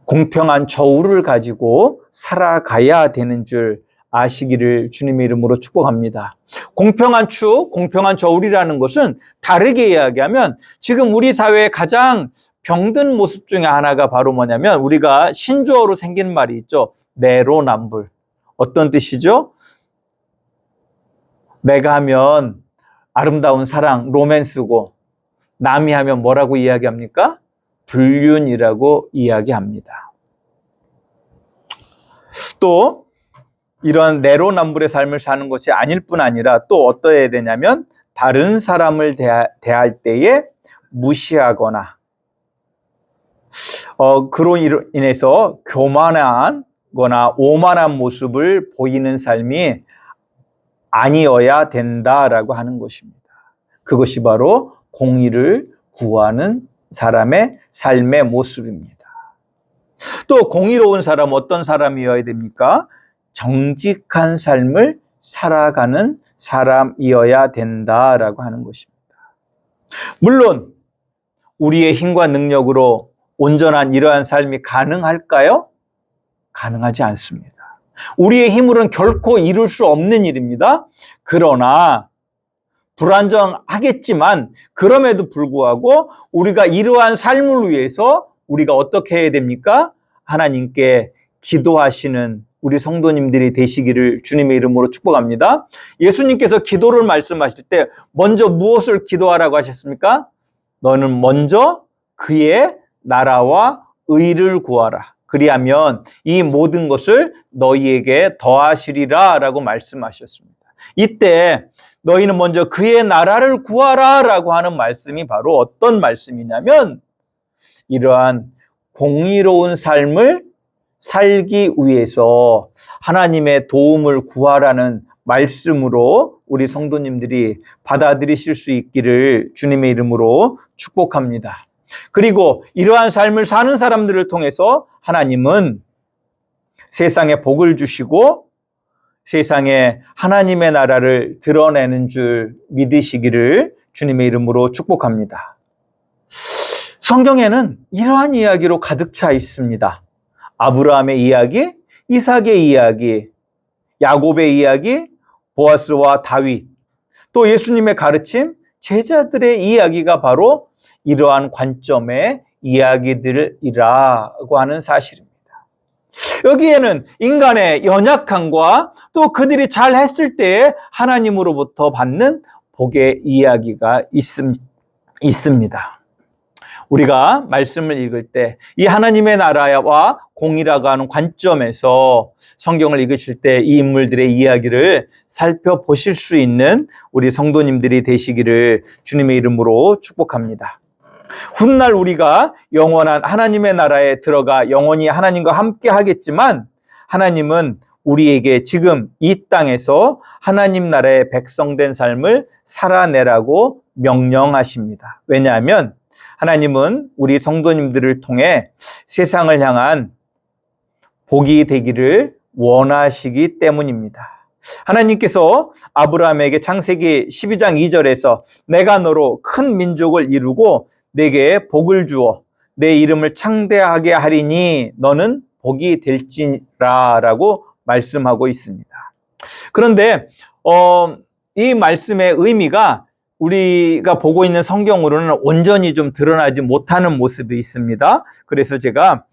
공평한 저울을 가지고 살아가야 되는 줄 아시기를 주님의 이름으로 축복합니다. 공평한 추, 공평한 저울이라는 것은 다르게 이야기하면 지금 우리 사회의 가장 병든 모습 중에 하나가 바로 뭐냐면 우리가 신조어로 생긴 말이 있죠. 내로남불. 어떤 뜻이죠? 내가 하면 아름다운 사랑, 로맨스고 남이 하면 뭐라고 이야기합니까? 불륜이라고 이야기합니다. 또 이런 내로남불의 삶을 사는 것이 아닐 뿐 아니라 또 어떠해야 되냐면 다른 사람을 대할 때에 무시하거나 그로 인해서 교만한 거나 오만한 모습을 보이는 삶이 아니어야 된다라고 하는 것입니다. 그것이 바로 공의를 구하는 사람의 삶의 모습입니다. 또 공의로운 사람 어떤 사람이어야 됩니까? 정직한 삶을 살아가는 사람이어야 된다라고 하는 것입니다. 물론 우리의 힘과 능력으로 온전한 이러한 삶이 가능할까요? 가능하지 않습니다. 우리의 힘으로는 결코 이룰 수 없는 일입니다. 그러나 불완전하겠지만 그럼에도 불구하고 우리가 이러한 삶을 위해서 우리가 어떻게 해야 됩니까? 하나님께 기도하시는 우리 성도님들이 되시기를 주님의 이름으로 축복합니다. 예수님께서 기도를 말씀하실 때 먼저 무엇을 기도하라고 하셨습니까? 너는 먼저 그의 나라와 의를 구하라. 그리하면 이 모든 것을 너희에게 더하시리라 라고 말씀하셨습니다. 이때 너희는 먼저 그의 나라를 구하라 라고 하는 말씀이 바로 어떤 말씀이냐면 이러한 공의로운 삶을 살기 위해서 하나님의 도움을 구하라는 말씀으로 우리 성도님들이 받아들이실 수 있기를 주님의 이름으로 축복합니다. 그리고 이러한 삶을 사는 사람들을 통해서 하나님은 세상에 복을 주시고 세상에 하나님의 나라를 드러내는 줄 믿으시기를 주님의 이름으로 축복합니다. 성경에는 이러한 이야기로 가득 차 있습니다. 아브라함의 이야기, 이삭의 이야기, 야곱의 이야기, 보아스와 다윗, 또 예수님의 가르침, 제자들의 이야기가 바로 이러한 관점의 이야기들이라고 하는 사실입니다. 여기에는 인간의 연약함과 또 그들이 잘 했을 때에 하나님으로부터 받는 복의 이야기가 있습니다. 우리가 말씀을 읽을 때 이 하나님의 나라와 공의라고 하는 관점에서 성경을 읽으실 때 이 인물들의 이야기를 살펴보실 수 있는 우리 성도님들이 되시기를 주님의 이름으로 축복합니다. 훗날 우리가 영원한 하나님의 나라에 들어가 영원히 하나님과 함께 하겠지만 하나님은 우리에게 지금 이 땅에서 하나님 나라의 백성된 삶을 살아내라고 명령하십니다. 왜냐하면 하나님은 우리 성도님들을 통해 세상을 향한 복이 되기를 원하시기 때문입니다. 하나님께서 아브라함에게 창세기 12장 2절에서 내가 너로 큰 민족을 이루고 내게 복을 주어 내 이름을 창대하게 하리니 너는 복이 될지라 라고 말씀하고 있습니다. 그런데 이 말씀의 의미가 우리가 보고 있는 성경으로는 온전히 좀 드러나지 못하는 모습이 있습니다. 그래서 제가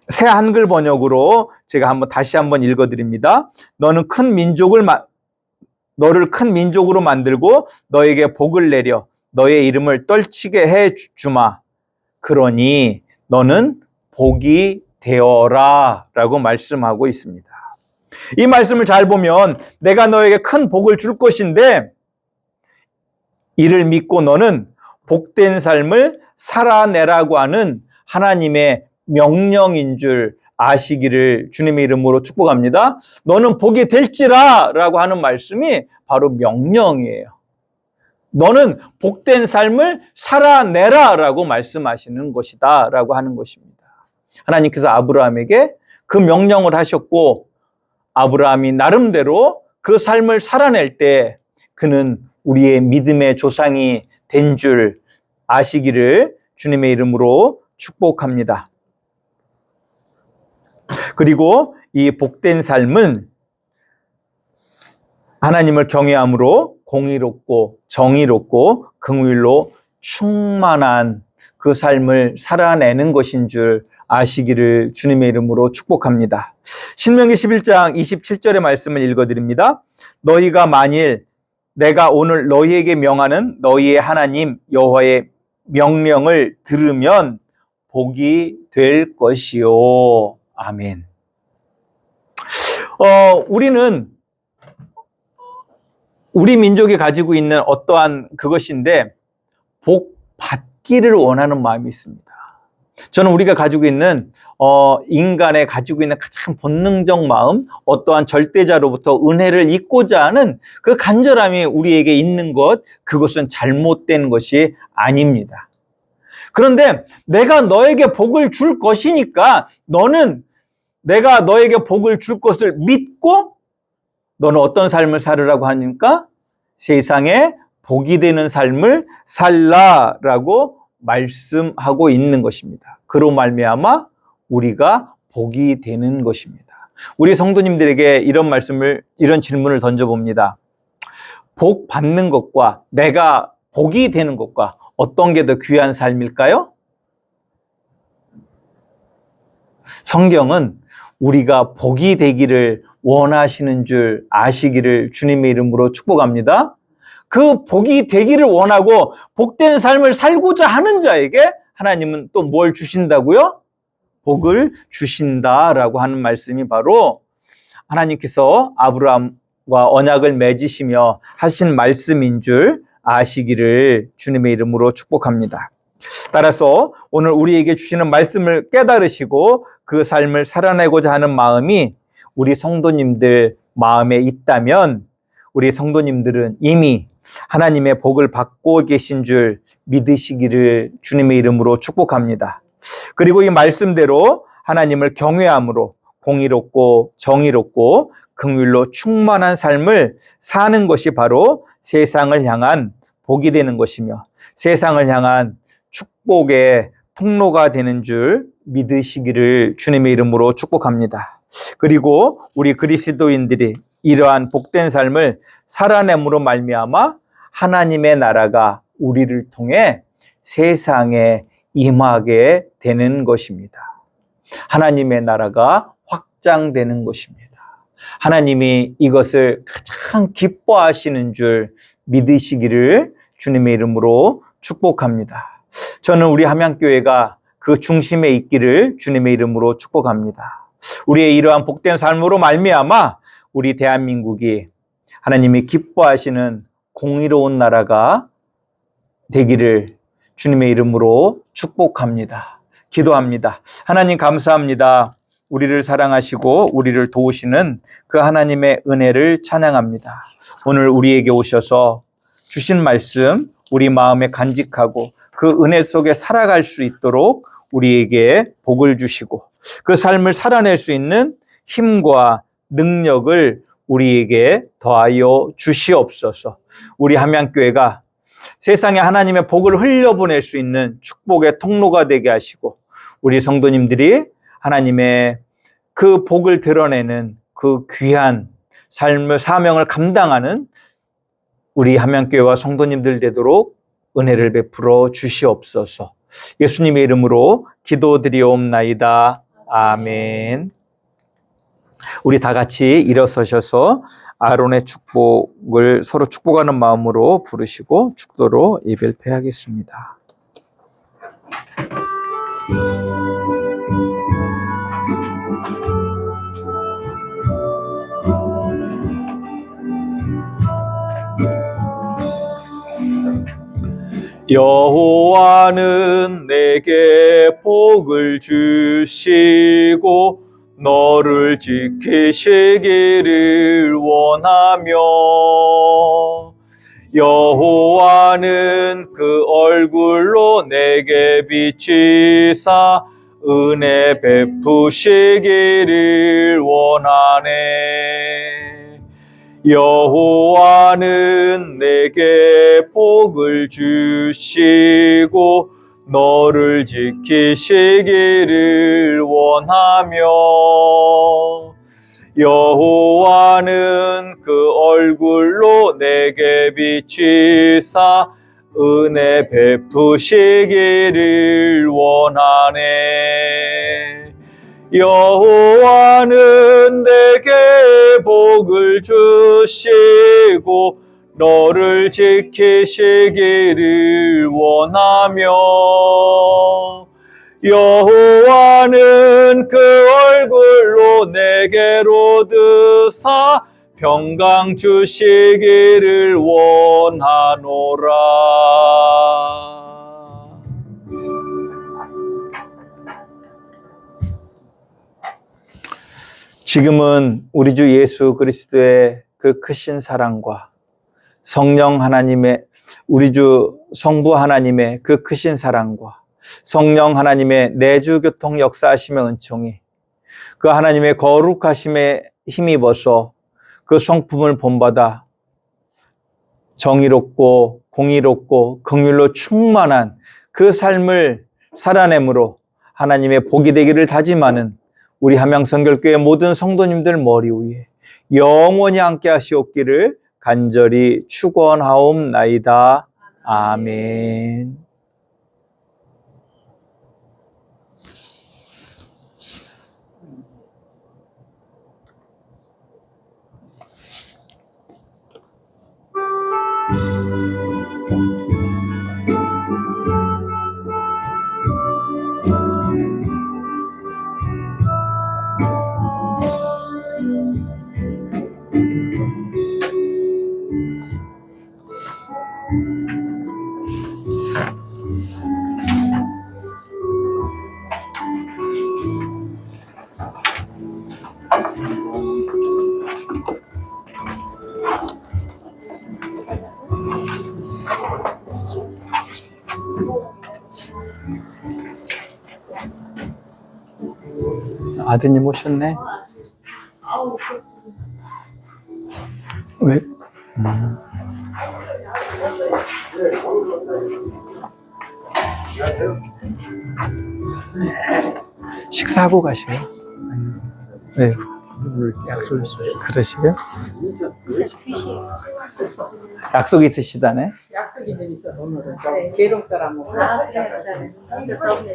새 한글 번역으로 제가 다시 한번 읽어드립니다. 너를 큰 민족으로 만들고 너에게 복을 내려 너의 이름을 떨치게 해 주마. 그러니 너는 복이 되어라 라고 말씀하고 있습니다. 이 말씀을 잘 보면 내가 너에게 큰 복을 줄 것인데 이를 믿고 너는 복된 삶을 살아내라고 하는 하나님의 명령인 줄 아시기를 주님의 이름으로 축복합니다. 너는 복이 될지라 라고 하는 말씀이 바로 명령이에요. 너는 복된 삶을 살아내라 라고 말씀하시는 것이다 라고 하는 것입니다. 하나님께서 아브라함에게 그 명령을 하셨고 아브라함이 나름대로 그 삶을 살아낼 때 그는 우리의 믿음의 조상이 된 줄 아시기를 주님의 이름으로 축복합니다. 그리고 이 복된 삶은 하나님을 경외함으로 공의롭고 정의롭고 긍휼로 충만한 그 삶을 살아내는 것인 줄 아시기를 주님의 이름으로 축복합니다. 신명기 11장 27절의 말씀을 읽어드립니다. 너희가 만일 내가 오늘 너희에게 명하는 너희의 하나님 여호와의 명령을 들으면 복이 될 것이요. 아멘. 우리는 우리 민족이 가지고 있는 어떠한 그것인데 복 받기를 원하는 마음이 있습니다. 저는 우리가 가지고 있는 인간의 가지고 있는 가장 본능적 마음, 어떠한 절대자로부터 은혜를 잊고자 하는 그 간절함이 우리에게 있는 것, 그것은 잘못된 것이 아닙니다. 그런데 내가 너에게 복을 줄 것이니까 너는 내가 너에게 복을 줄 것을 믿고 너는 어떤 삶을 살으라고 하니까 세상에 복이 되는 삶을 살라라고 말씀하고 있는 것입니다. 그로 말미암아 우리가 복이 되는 것입니다. 우리 성도님들에게 이런 질문을 던져봅니다. 복 받는 것과 내가 복이 되는 것과 어떤 게 더 귀한 삶일까요? 성경은 우리가 복이 되기를 원하시는 줄 아시기를 주님의 이름으로 축복합니다. 그 복이 되기를 원하고 복된 삶을 살고자 하는 자에게 하나님은 또 뭘 주신다고요? 복을 주신다라고 하는 말씀이 바로 하나님께서 아브라함과 언약을 맺으시며 하신 말씀인 줄 아시기를 주님의 이름으로 축복합니다. 따라서 오늘 우리에게 주시는 말씀을 깨달으시고 그 삶을 살아내고자 하는 마음이 우리 성도님들 마음에 있다면 우리 성도님들은 이미 하나님의 복을 받고 계신 줄 믿으시기를 주님의 이름으로 축복합니다. 그리고 이 말씀대로 하나님을 경외함으로 공의롭고 정의롭고 긍휼로 충만한 삶을 사는 것이 바로 세상을 향한 복이 되는 것이며 세상을 향한 축복의 통로가 되는 줄 믿으시기를 주님의 이름으로 축복합니다. 그리고 우리 그리스도인들이 이러한 복된 삶을 살아냄으로 말미암아 하나님의 나라가 우리를 통해 세상에 임하게 되는 것입니다. 하나님의 나라가 확장되는 것입니다. 하나님이 이것을 가장 기뻐하시는 줄 믿으시기를 주님의 이름으로 축복합니다. 저는 우리 함양교회가 그 중심에 있기를 주님의 이름으로 축복합니다. 우리의 이러한 복된 삶으로 말미암아 우리 대한민국이 하나님이 기뻐하시는 공의로운 나라가 되기를 주님의 이름으로 축복합니다. 기도합니다. 하나님 감사합니다. 우리를 사랑하시고 우리를 도우시는 그 하나님의 은혜를 찬양합니다. 오늘 우리에게 오셔서 주신 말씀 우리 마음에 간직하고 그 은혜 속에 살아갈 수 있도록 우리에게 복을 주시고 그 삶을 살아낼 수 있는 힘과 능력을 우리에게 더하여 주시옵소서. 우리 함양교회가 세상에 하나님의 복을 흘려보낼 수 있는 축복의 통로가 되게 하시고 우리 성도님들이 하나님의 그 복을 드러내는 그 귀한 삶을 사명을 감당하는 우리 함양교회와 성도님들 되도록 은혜를 베풀어 주시옵소서. 예수님의 이름으로 기도드리옵나이다. 아멘. 우리 다 같이 일어서셔서 아론의 축복을 서로 축복하는 마음으로 부르시고 축도로 예배를 폐하겠습니다. 여호와는 내게 복을 주시고 너를 지키시기를 원하며 여호와는 그 얼굴로 내게 비치사 은혜 베푸시기를 원하네. 여호와는 내게 복을 주시고 너를 지키시기를 원하며 여호와는 그 얼굴로 내게 비치사 은혜 베푸시기를 원하네. 여호와는 내게 복을 주시고 너를 지키시기를 원하며 여호와는 그 얼굴로 내게로 드사 평강 주시기를 원하노라. 지금은 우리 주 예수 그리스도의 그 크신 사랑과 성령 하나님의, 우리 주 성부 하나님의 그 크신 사랑과 성령 하나님의 내주 교통 역사하심의 은총이 그 하나님의 거룩하심에 힘입어서 그 성품을 본받아 정의롭고 공의롭고 긍휼로 충만한 그 삶을 살아내므로 하나님의 복이 되기를 다짐하는 우리 함양성결교회 모든 성도님들 머리 위에 영원히 함께 하시옵기를 간절히 축원하옵나이다. 아멘. 아드님 오셨네. 왜? 식사하고 가셔요? 네. 약속 있으시죠? 그러시고요? 약속 있으시다네? 약속이 좀 있어서 오늘은 좀 계룡 사람하고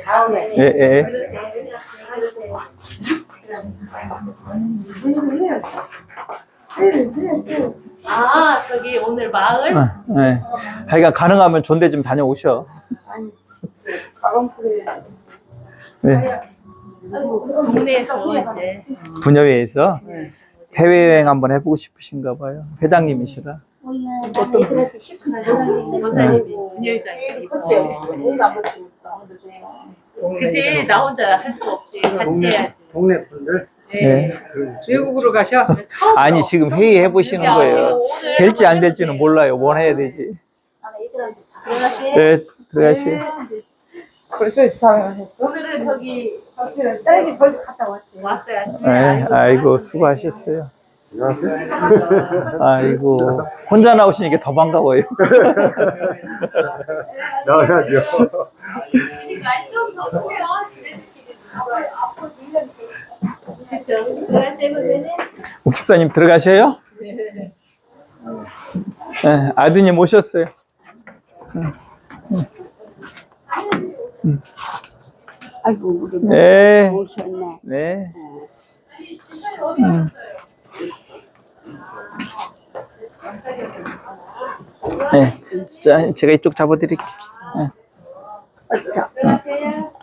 다음에 예, 예. 아, 저기 오늘 마을? 네. 하여간 가능하면 존대 좀 다녀오셔. 가방풀에 네. 동네에서 이제 분여회에서 해외여행 한번 해보고 싶으신가 봐요. 회장님이시라. 원사님이 분여회장이 그치 애가 안 붙이니까 그치, 나 혼자 할 수 없지. 같이 해야지. 동네 분들 네. 외국으로 가셔? 아니, 지금 회의해 보시는 거예요. 될지 안 될지는 몰라요. 원해야 되지. 네, 들어가시요. 벌써 이상했어? 오늘은 저기 딸기 벌써 갔다 왔지 왔어요. 네, 아이고, 수고하셨어요. 아이고, 혼자 나오시니까 더 반가워요. 나가죠. 옥 집사님 들어가셔요? 네, 아드님 오셨어요. 아이고 우리 네, 오셨네. 네. 네, 진짜 제가 이쪽 잡아드릴게요. 네. 어쩌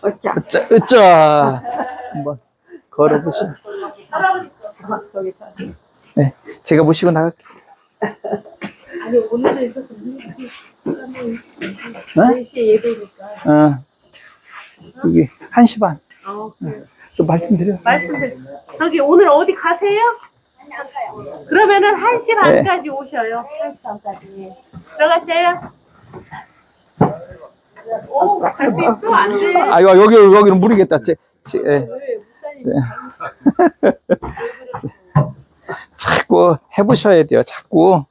어쩌 으짜, 한번 걸어보시죠. 네, 제가 모시고 나갈게요. 아니, 오늘은 조금 4시에 예배니까. 여기 1시 반. 그래요. 좀 말씀드려. 저기 오늘 어디 가세요? 그러면은 1시 반까지 오셔요. 1시 반까지. 들어가세요. 오, 갈 수 있어? 안 돼. 아, 여기는 무리겠다. 예. 자꾸 해보셔야 돼요. 자꾸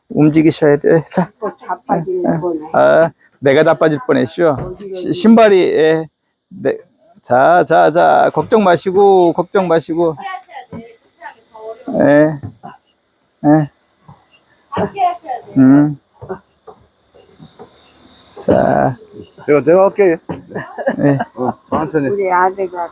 움직이셔야 돼. 자, 자빠지는 거네. 아, 내가 자빠질 뻔했죠. 신발이, 예. 네. 자, 걱정 마시고. 예. 예. 자, 내가 할게. 네. 천천히. 우리 아들가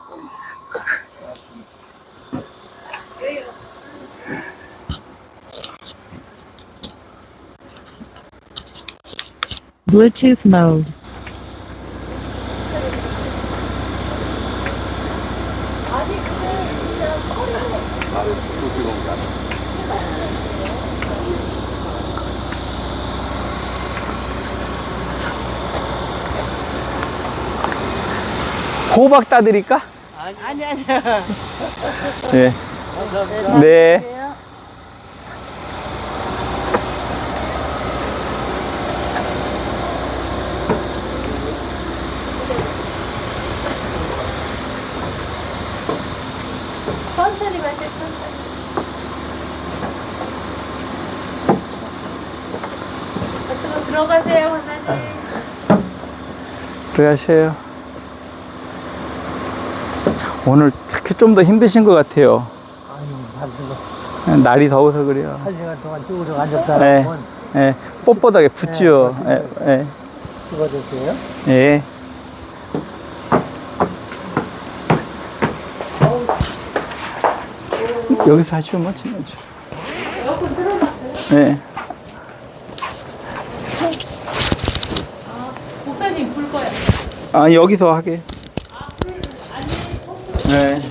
Bluetooth mode. 호박 따드릴까? 아니 네. 네. 천천히 마세요, 천천히. 저쪽으로 들어가세요, 하나님. 들어가세요. 오늘 특히 좀 더 힘드신 것 같아요. 날이 더워서 그래요. 1시간 동안 쭈그려 앉았다 네. 보면 예, 뻣뻣하게 붙지요. 예, 예, 죽어졌어요. 예. 여기서 하시면 지나죠. 에어컨 틀어놨어요. 예. 목사님 불 거야. 아, 여기서 하게. 네.